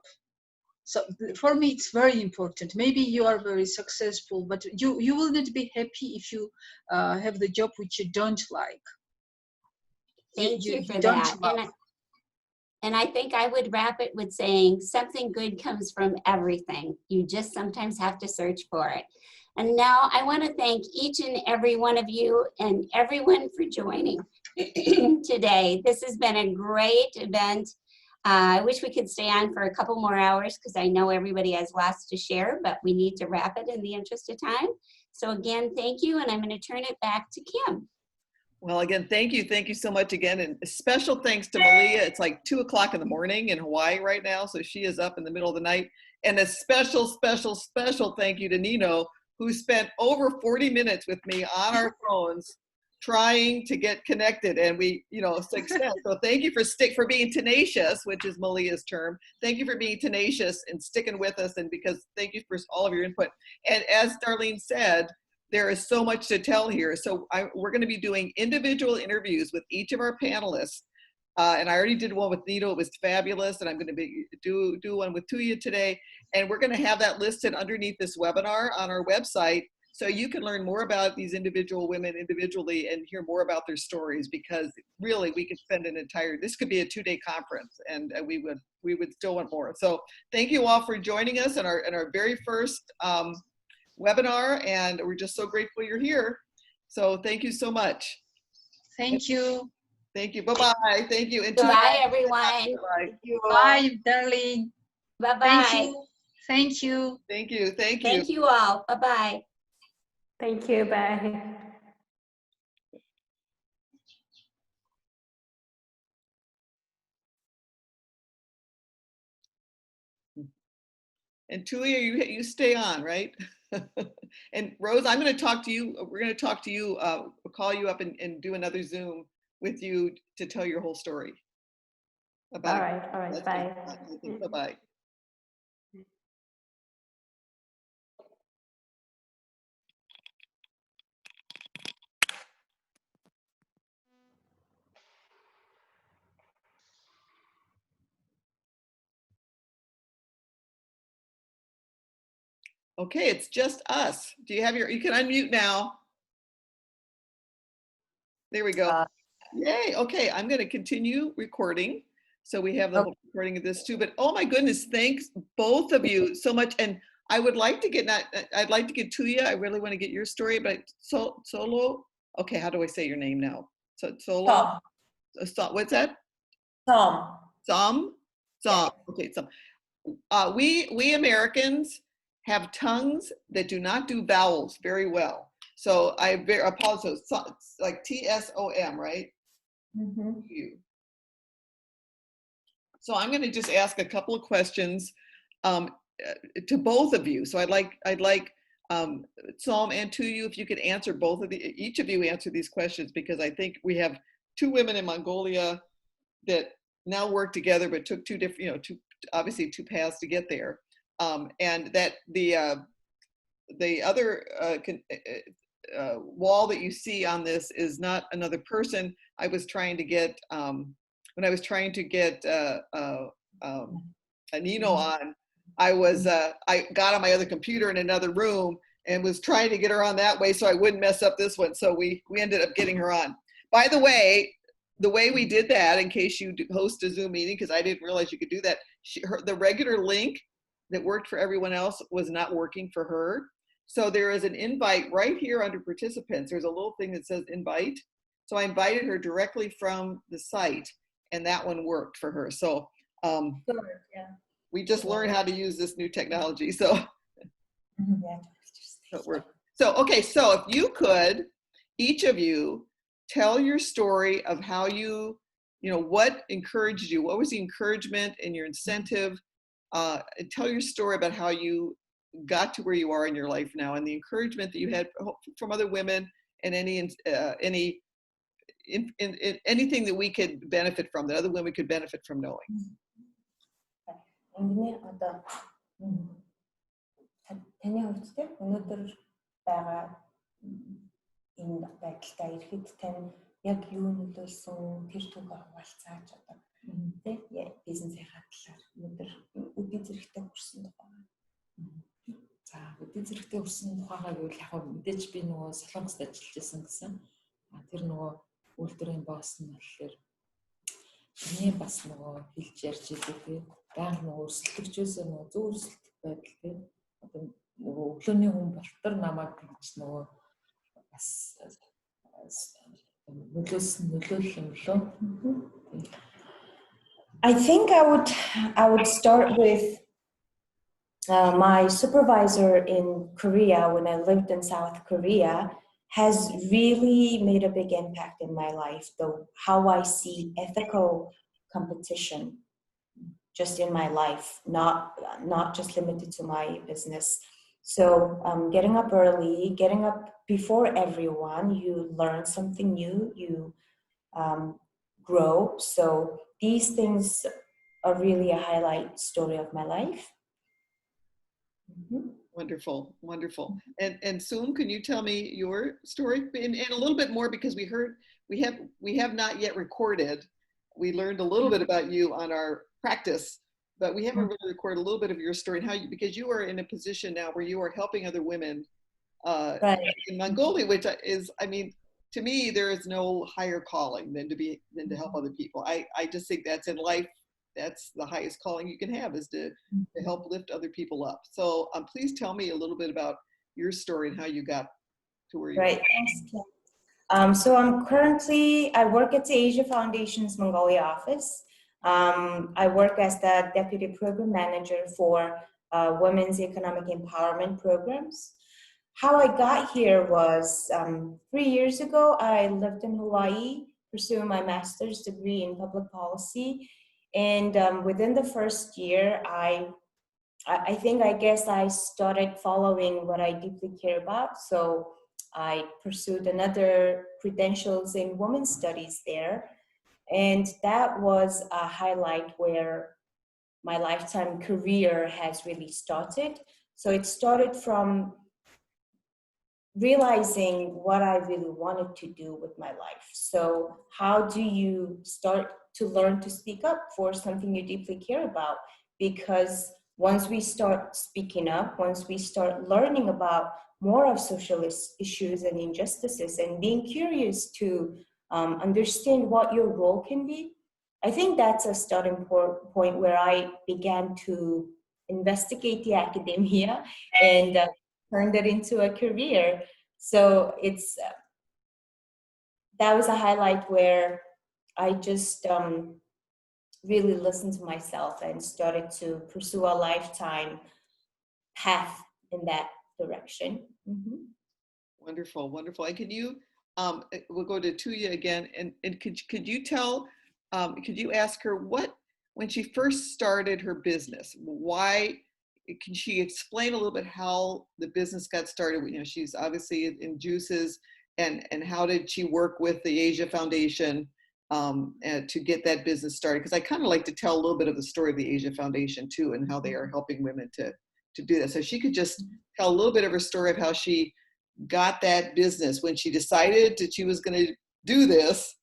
So for me, it's very important. Maybe you are very successful, but you will not be happy if you have the job which you don't like. Thank you for that. And I think I would wrap it with saying something good comes from everything. You just sometimes have to search for it. And now I want to thank each and every one of you and everyone for joining today. This has been a great event. I wish we could stay on for a couple more hours because I know everybody has lots to share, but we need to wrap it in the interest of time. So again, thank you, and I'm going to turn it back to Kim. Well, again, thank you. Thank you so much again. And a special thanks to Malia. It's like 2 o'clock in the morning in Hawaii right now. So she is up in the middle of the night. And a special, special, special thank you to Nino, who spent over 40 minutes with me on our phones trying to get connected. And we, success. So thank you for being tenacious, which is Malia's term. Thank you for being tenacious and sticking with us. And because thank you for all of your input. And as Darlene said, there is so much to tell here. So we're going to be doing individual interviews with each of our panelists. And I already did one with Nito. It was fabulous. And I'm going to do one with Tuya today. And we're going to have that listed underneath this webinar on our website. So you can learn more about these individual women individually and hear more about their stories, because really we could spend this could be a 2-day conference, and we would still want more. So thank you all for joining us in our very first webinar, and we're just so grateful you're here. So thank you so much. Thank you. Thank you. Bye-bye. Thank you. And Bye, everyone. Bye. Bye, darling. Bye-bye. Thank you. Thank you. Thank you. Thank you. Thank you all. Bye-bye. Thank you. Bye. And Tulia, you stay on, right? And Rose, I'm going to talk to you. We're going to talk to you, we'll call you up and do another Zoom with you to tell your whole story. All right. Bye. Bye-bye. Okay, it's just us. Do you have you can unmute now. There we go. Yay. Okay, I'm going to continue recording. So we have the whole recording of this too. But oh my goodness, thanks both of you so much. And I would like to get I'd like to get Tuya. I really want to get your story, but Solo. Okay, how do I say your name now? So Solo. What's that? Som. Okay, Som. We Americans have tongues that do not do vowels very well. So I apologize. It's like TSOM, right? Mm-hmm. So I'm going to just ask a couple of questions to both of you. So I'd like Som and Tuyu, if you could answer each of you answer these questions, because I think we have 2 women in Mongolia that now work together, but took 2 different, obviously 2 paths to get there. And that the other wall that you see on this is not another person. I was trying to get, when I was trying to get Nino on, I got on my other computer in another room and was trying to get her on that way so I wouldn't mess up this one. So we ended up getting her on. By the way we did that, in case you host a Zoom meeting, because I didn't realize you could do that, the regular link that worked for everyone else was not working for her. So there is an invite right here under participants. There's a little thing that says invite. So I invited her directly from the site, and that one worked for her. So we just learned how to use this new technology. So it worked. So, okay, so if you could, each of you, tell your story of how you what encouraged you, what was the encouragement and your incentive, and tell your story about how you got to where you are in your life now, and the encouragement that you had from other women, and anything that we could benefit from, that other women could benefit from knowing. Таны хувьд те өнөөдөр байгаа энэ байдалтай ирэхэд тань яг юу нөлөөлсөн, тэр түүхээ хуваалцаач одоо те бизнесийнхаа талаар өнөөдөр үдийн зэрэгтэй хүрсэн тухай. За үдийн зэрэгтэй хүрсэн тухайгаа гэвэл яг мэдээж би нөгөө Солонгост ажиллаж байсан гэсэн. Тэр нөгөө үйлдвэрийн босс нь болохоор Миний бас нөгөө хэлж ярьж идэв тий. Баян нөгөө өрсөлдөгчөөс нөгөө зөв өрсөлдөх байдал тий. Одоо нөгөө өглөөний хүн болтор намайг гэж нөгөө бас нөлөөлөл юм лөө. I think I would start with my supervisor in Korea when I lived in South Korea has really made a big impact in my life, though how I see ethical competition just in my life, not just limited to my business. So getting up early, getting up before everyone, you learn something new, you grow. So these things are really a highlight story of my life. Wonderful, wonderful. And Soom, can you tell me your story and a little bit more, because we have not yet recorded. We learned a little bit about you on our practice, but we haven't really recorded a little bit of your story and how you, because you are in a position now where you are helping other women Right. in Mongolia, which is, I mean, to me, there is no higher calling than to help other people. I just think that's in life. That's the highest calling you can have, is to help lift other people up. So please tell me a little bit about your story and how you got to where you Right. Thanks, Kim. So I work at the Asia Foundation's Mongolia office. I work as the Deputy Program Manager for Women's Economic Empowerment Programs. How I got here was 3 years ago, I lived in Hawaii, pursuing my master's degree in public policy. And within the first year, I guess I started following what I deeply care about. So I pursued another credentials in women's studies there. And that was a highlight where my lifetime career has really started. So it started from realizing what I really wanted to do with my life. So how do you start to learn to speak up for something you deeply care about? Because once we start speaking up, once we start learning about more of social issues and injustices and being curious to understand what your role can be, I think that's a starting point where I began to investigate the academia and turned it into a career. So it's that was a highlight where I just really listened to myself and started to pursue a lifetime path in that direction. Wonderful, wonderful. And can you, we'll go to Tuya again, and could you tell, could you ask her when she first started her business, why, can she explain a little bit how the business got started? You know, she's obviously in juices, and how did she work with the Asia Foundation to get that business started? Because I kind of like to tell a little bit of the story of the Asia Foundation too, and how they are helping women to do that. So she could just tell a little bit of her story of how she got that business when she decided that she was going to do this.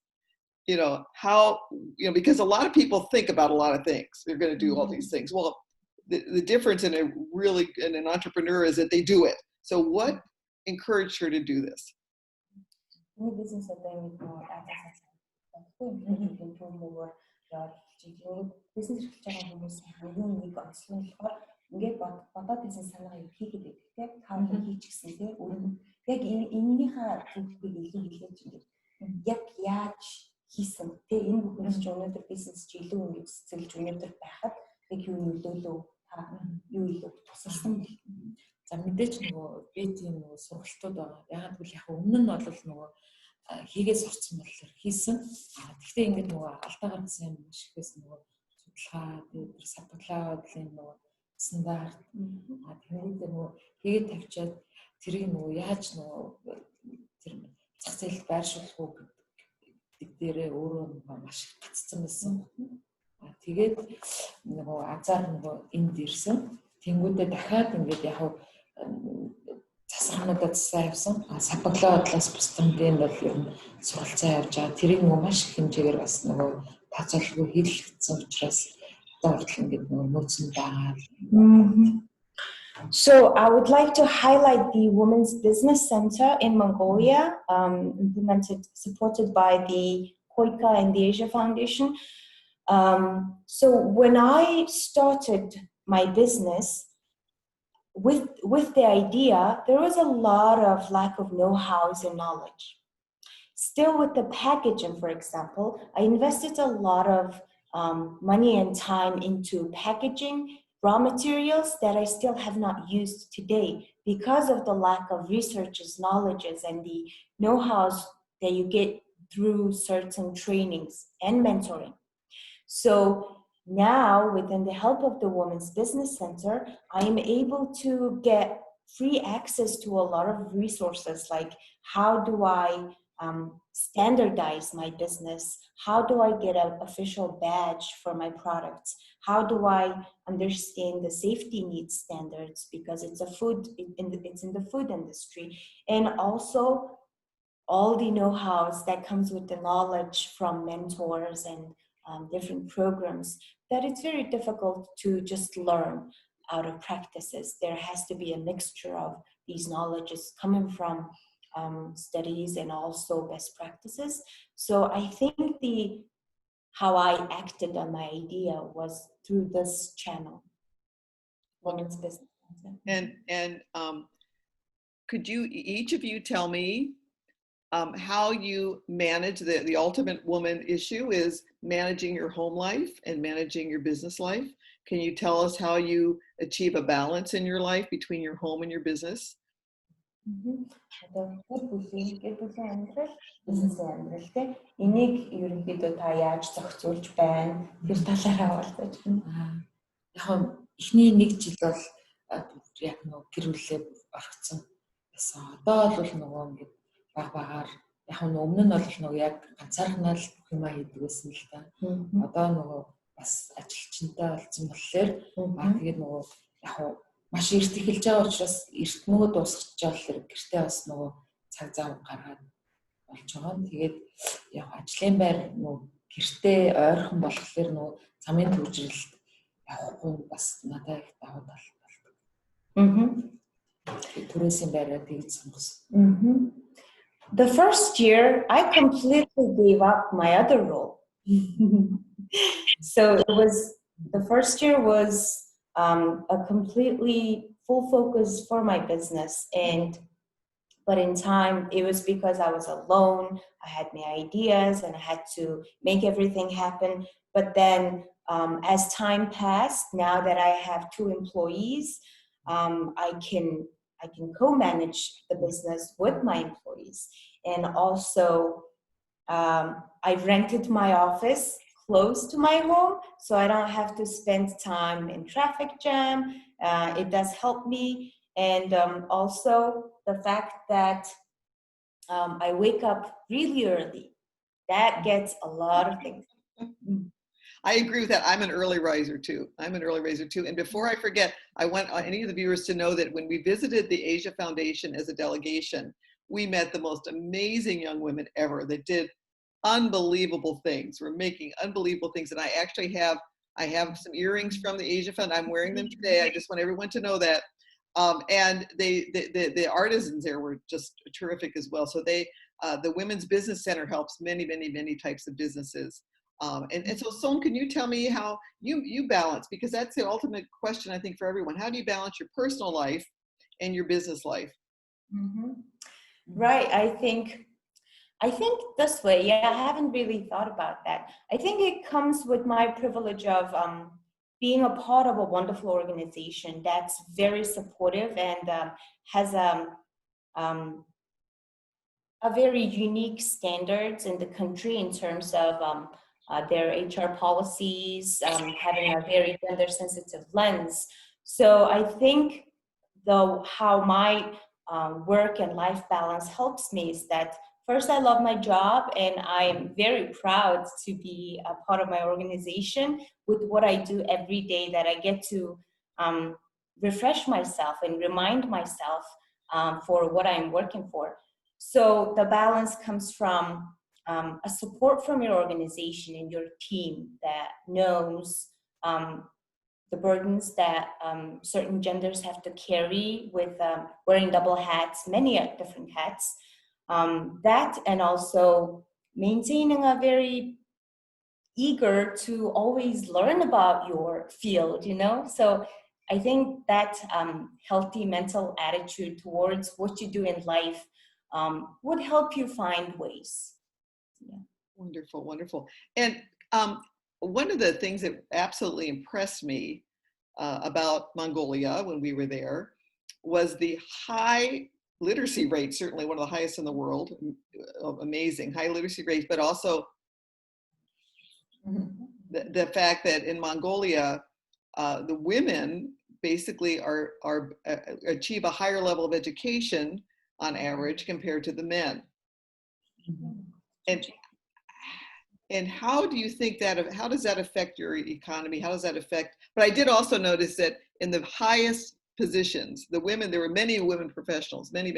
You know, how, you know, because a lot of people think about a lot of things. They're going to do all these things. Well, the difference in an entrepreneur is that they do it. So what encouraged her to do this? Ингээд бодоод байсан санаа юм хийгээд байдаг те та хийчихсэн те өөрөө яг энэнийхээ төвхийг илүү хэлж ингээд яг яаж хийсэн те энэ бүхнээс ч өнөөдөр бизнес чи илүү ингэж цэцэлж өнөөдөр байхад яг юу нөлөөлөө та юу илүү тусалсан бэ? За мэдээч нөгөө би тийм нөгөө сургалтууд байгаа. Яагаад гэвэл яг өмнө нь бол нөгөө хийгээд сурцсан болохоор хийсэн. Гэхдээ ингээд нөгөө алдаа гаргасан юм шиг байсан нөгөө судалгаа, тэгээд сатглаадлын нөгөө стандарт тэгээд нөгөө хийгээд тавьчаад тэрийг нөгөө яаж нөгөө тэр зах зээлд байршуулах уу гэдэг дээрээ өөрөө маш их гаццсан байсан. Тэгээд нөгөө азар нөгөө энд ирсэн. Тэнгүүдээ дахиад ингээд яг засахнуудад засаа явсан. Сапаглаа бодлоос бусдын бол ер нь суралцаа явж байгаа. Тэрийг нөгөө маш их хэмжээгээр бас нөгөө тооцоолгүй хийлэгдсэн учраас So I would like to highlight the Women's Business Center in Mongolia, supported by the KOICA and the Asia Foundation. So when I started my business, with the idea, there was a lot of lack of know-hows and knowledge. Still with the packaging, for example, I invested a lot of money and time into packaging raw materials that I still have not used today because of the lack of researchers, knowledges, and the know-hows that you get through certain trainings and mentoring. So now, within the help of the Women's Business Center, I am able to get free access to a lot of resources, like how do I standardize my business? How do I get an official badge for my products? How do I understand the safety needs standards, because it's in the food industry, and also all the know-hows that comes with the knowledge from mentors and different programs, that it's very difficult to just learn out of practices. There has to be a mixture of these knowledges coming from studies and also best practices. So I think how I acted on my idea was through this channel, Women's Business. And could you, each of you, tell me how you manage the ultimate woman issue is managing your home life and managing your business life. Can you tell us how you achieve a balance in your life between your home and your business? Бизнесийн амьдрал те энийг ерөнхийдөө та яаж зохицуулж байна? Тэр талаараа хаваалцаж байна. Яг эхний 1 жил бол яг нөгөө гэр бүлээ орхицсан байсан. Одоо бол нөгөө ингээд багаар яг өмнө нь бол нөгөө яг ганцаархнаа л бүх юмаа хийдэг байсан л та. Одоо нөгөө бас ажилчинтай болсон болохоор тэгээд нөгөө яг маш эрт эхэлж байгаа учраас эрт нөгөө дуусчихж байгаа болохоор гэртээ бас нөгөө цаг зав гаргаад болж байгаа. Тэгээд яг ажлын байр нөгөө гэртээ ойрхон болохоор нөгөө замын төвжрэлд явахгүй бас надад их давуу тал болдог. Түрээсийн байраа тэгж сонгосон. The first year, I completely gave up my other role. So the first year was a completely full focus for my business. But in time, it was because I was alone. I had my ideas and I had to make everything happen. But then as time passed, now that I have 2 employees, I can co-manage the business with my employees. And also, I've rented my office close to my home, so I don't have to spend time in traffic jam. It does help me. And also the fact that I wake up really early, that gets a lot of things. I agree with that. I'm an early riser too. And before I forget, I want any of the viewers to know that when we visited the Asia Foundation as a delegation, we met the most amazing young women ever that did unbelievable things. We're making unbelievable things. And I actually have some earrings from the Asia Fund. I'm wearing them today. I just want everyone to know that. And the artisans there were just terrific as well. So the Women's Business Center helps many, many, many types of businesses. And so Son, can you tell me how you balance, because that's the ultimate question, I think, for everyone. How do you balance your personal life and your business life? Right. I think this way, I haven't really thought about that. I think it comes with my privilege of being a part of a wonderful organization that's very supportive and has a very unique standards in the country in terms of their HR policies, having a very gender sensitive lens. So I think how my work and life balance helps me is that first, I love my job and I am very proud to be a part of my organization with what I do every day, that I get to refresh myself and remind myself for what I'm working for. So the balance comes from a support from your organization and your team that knows the burdens that certain genders have to carry with wearing double hats, many different hats. That, and also maintaining a very eager to always learn about your field, you know? So I think that healthy mental attitude towards what you do in life would help you find ways. Yeah. Wonderful, wonderful. And one of the things that absolutely impressed me about Mongolia when we were there was the high literacy rate, certainly one of the highest in the world, amazing high literacy rates, but also the fact that in Mongolia, the women basically achieve a higher level of education on average compared to the men. And how do you think how does that affect your economy? How does that affect, but I did also notice that in the highest positions, the women, there were many women professionals, many,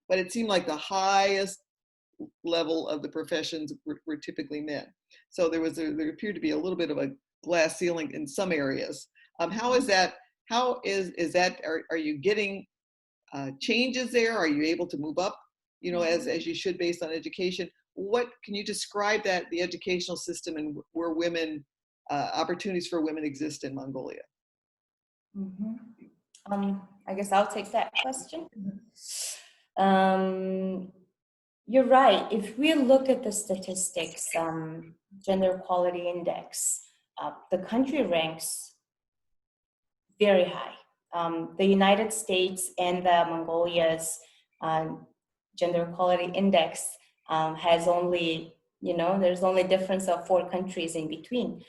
but it seemed like the highest level of the professions were typically men. So there appeared to be a little bit of a glass ceiling in some areas. How is that, are you getting changes there? Are you able to move up, you know, as you should based on education? What can you describe the educational system and where women, opportunities for women exist in Mongolia? I guess I'll take that question. You're right. If we look at the statistics, gender equality index, the country ranks very high. The United States and the Mongolia's gender equality index has only, you know, there's only a difference of 4 countries in between.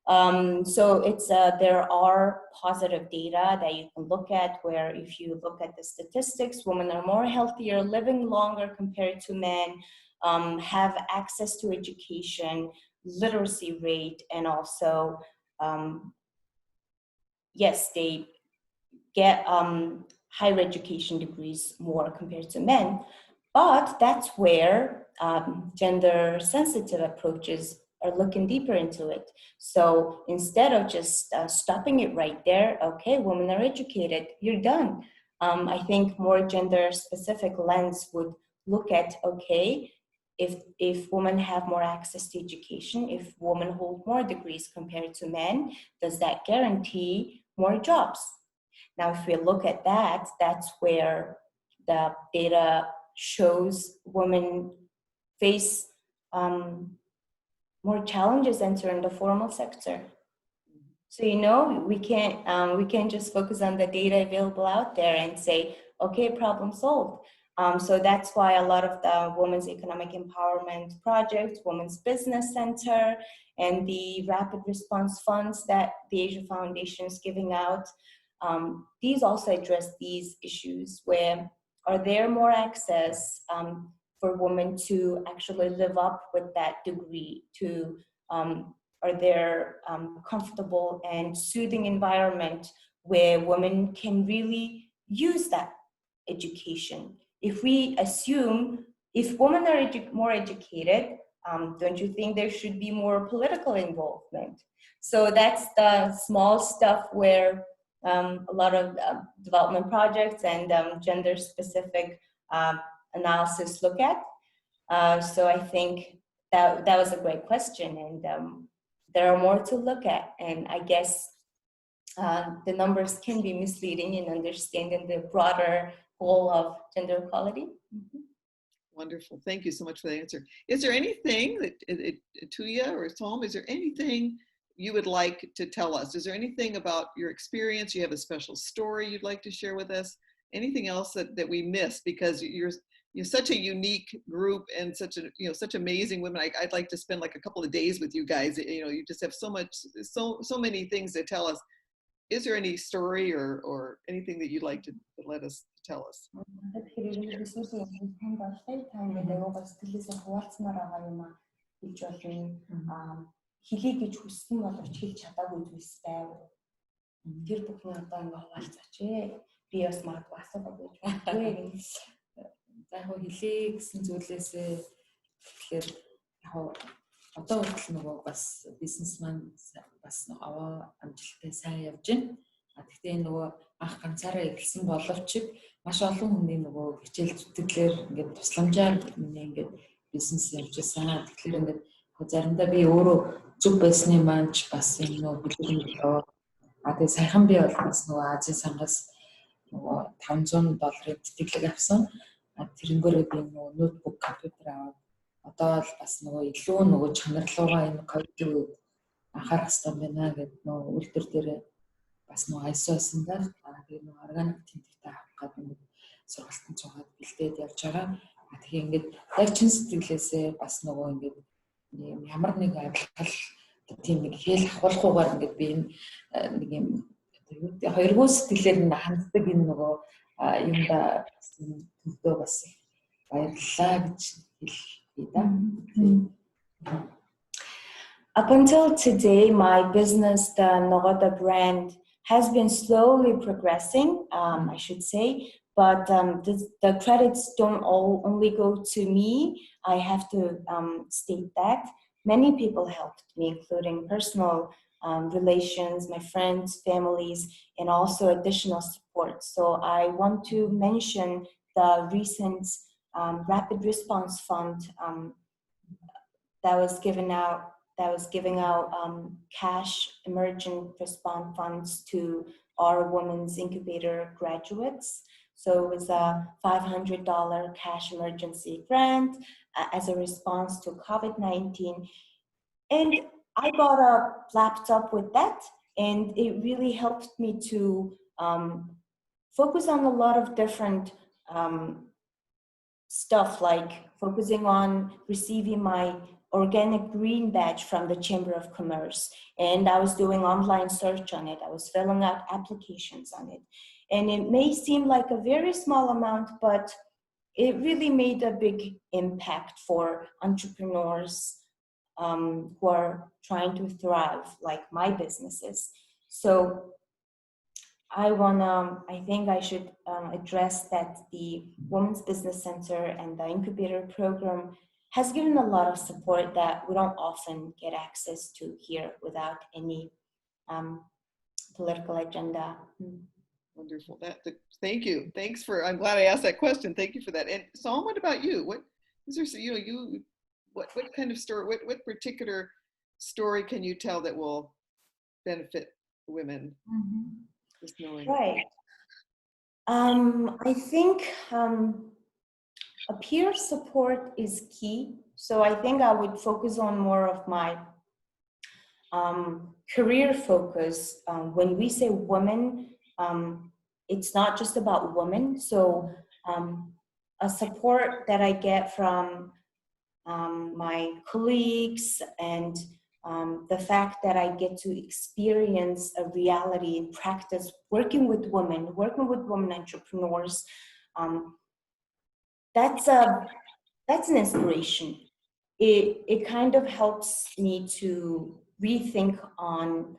So there are positive data that you can look at, where if you look at the statistics, women are more healthier, living longer compared to men, have access to education, literacy rate, and also, yes, they get higher education degrees more compared to men. But that's where gender sensitive approaches are looking deeper into it. So instead of just stopping it right there, okay, women are educated, you're done. I think more gender specific lens would look at, okay, if women have more access to education, if women hold more degrees compared to men, does that guarantee more jobs? Now, if we look at that, that's where the data shows women face more challenges entering the formal sector. So, you know, we can't just focus on the data available out there and say, okay, problem solved. So that's why a lot of the Women's Economic Empowerment Project, Women's Business Center, and the Rapid Response Funds that the Asia Foundation is giving out, these also address these issues, where are there more access for women to actually live up with that degree, to are there comfortable and soothing environment where women can really use that education. If we assume if women are more educated, don't you think there should be more political involvement? So that's the small stuff where a lot of development projects and gender specific analysis look at. So I think that was a great question, and there are more to look at. And I guess the numbers can be misleading in understanding the broader goal of gender equality. Mm-hmm. Wonderful. Thank you so much for the answer. Is there anything that, Tuya or Tom, is there anything you would like to tell us? Is there anything about your experience? You have a special story you'd like to share with us? Anything else that we missed? Because you're such a unique group and such amazing women. I'd like to spend like a couple of days with you guys. You know, you just have so many things to tell us. Is there any story or anything that you'd like to let us tell us? Хэлий гэж хүссэн боловч хэлж чадаагүй зүйлс байв. Тэр бүхний одоо ингээ хуваалцаач ээ. Би бас магадгүй асуудаг гэж байна. За яг хэлий гэсэн зүйлээсээ тэгэхээр яг одоо хүртэл нөгөө бас бизнесмен бас аваа амжилттай сайн явж байна. Гэхдээ нөгөө анх ганцаараа эхэлсэн боловч маш олон хүний нөгөө хичээл зүтгэлээр ингээд тусламжаар ингээд бизнес явж байсан. Тэгэхээр ингээд Заримдаа би өөрөө зүг байсны маань ч бас юм нөгөө бүлэгэн болоо. Тэгээ саяхан би бол бас нөгөө Азийн сангаас нөгөө $500 тэтгэлэг авсан. Тэрнгээрээ би нөгөө ноутбук компьютер аваад одоо л бас нөгөө илүү нөгөө чанарлуугаа энэ ковидын үед анхаарах хэрэгтэй байна гэдэг нөгөө үйлдвэр дээр бас нөгөө ISO байсан байх. Тэгээ нөгөө органик тэмдэгтэй авах гэдэг сургалтанд цугаад бэлдээд явж байгаа. Тэгэхээр ингээд яг чин сэтгэлээсээ бас нөгөө ингээд ямар нэг адилхан тийм нэг хэл ахуулахгүйгээр ингээд би нэг юм хоёргүй сэтгэлээр нь ханддаг энэ нөгөө юмда төлдөө бас баярлалаа гэж хэлье да. Up until today, my business, the Nogoda brand, has been slowly progressing, I should say, but the credits don't only go to me. I have to state that. Many people helped me, including personal relations, my friends, families, and also additional support. So I want to mention the recent Rapid Response Fund that was giving out cash emergent response funds to our women's incubator graduates. So it was a $500 cash emergency grant as a response to COVID-19. And I bought a laptop with that, and it really helped me to focus on a lot of different stuff, like focusing on receiving my organic green badge from the Chamber of Commerce. And I was doing online search on it. I was filling out applications on it. And it may seem like a very small amount, but it really made a big impact for entrepreneurs who are trying to thrive, like my businesses. So I think I should address that the Women's Business Center and the Incubator Program has given a lot of support that we don't often get access to here without any political agenda. Wonderful. Thank you. Thanks for. I'm glad I asked that question. Thank you for that. And Saul, what about you? What is there? What kind of story? What particular story can you tell that will benefit women? Just knowing. Right. I think a peer support is key. So I think I would focus on more of my career focus. When we say women, it's not just about women. So a support that I get from my colleagues and the fact that I get to experience a reality in practice, working with women entrepreneurs, that's an inspiration. It kind of helps me to rethink on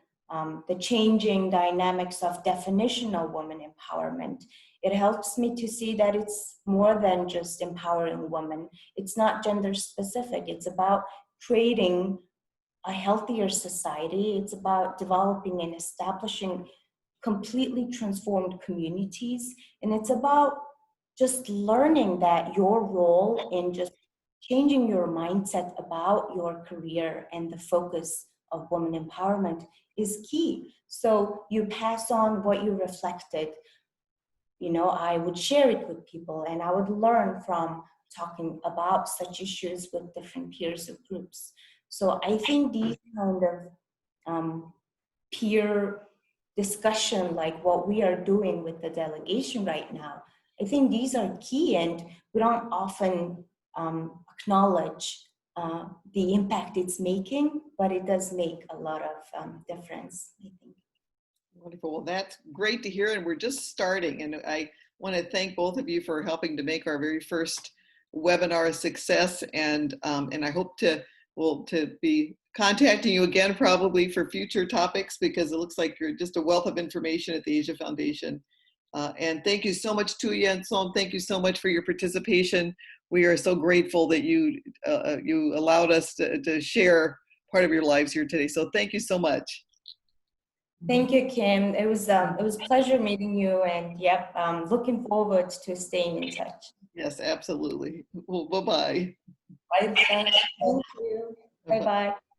the changing dynamics of definition of women empowerment. It helps me to see that it's more than just empowering women. It's not gender specific. It's about creating a healthier society. It's about developing and establishing completely transformed communities. And it's about just learning that your role in just changing your mindset about your career and the focus of women empowerment is key. So you pass on what you reflected. I would share it with people, and I would learn from talking about such issues with different peers of groups. So I think these kind of peer discussion, like what we are doing with the delegation right now, I think these are key, and we don't often acknowledge the impact it's making, but it does make a lot of difference, I think. Wonderful. Well, that's great to hear, and we're just starting. And I want to thank both of you for helping to make our very first webinar a success. And I hope to be contacting you again probably for future topics, because it looks like you're just a wealth of information at the Asia Foundation. And thank you so much, Tuya and Som. Thank you so much for your participation. We are so grateful that you allowed us to share part of your lives here today. So thank you so much. Thank you, Kim. It was a pleasure meeting you, and yep, looking forward to staying in touch. Yes, absolutely. Well, bye-bye. Bye. Thank you. Bye-bye. Bye-bye.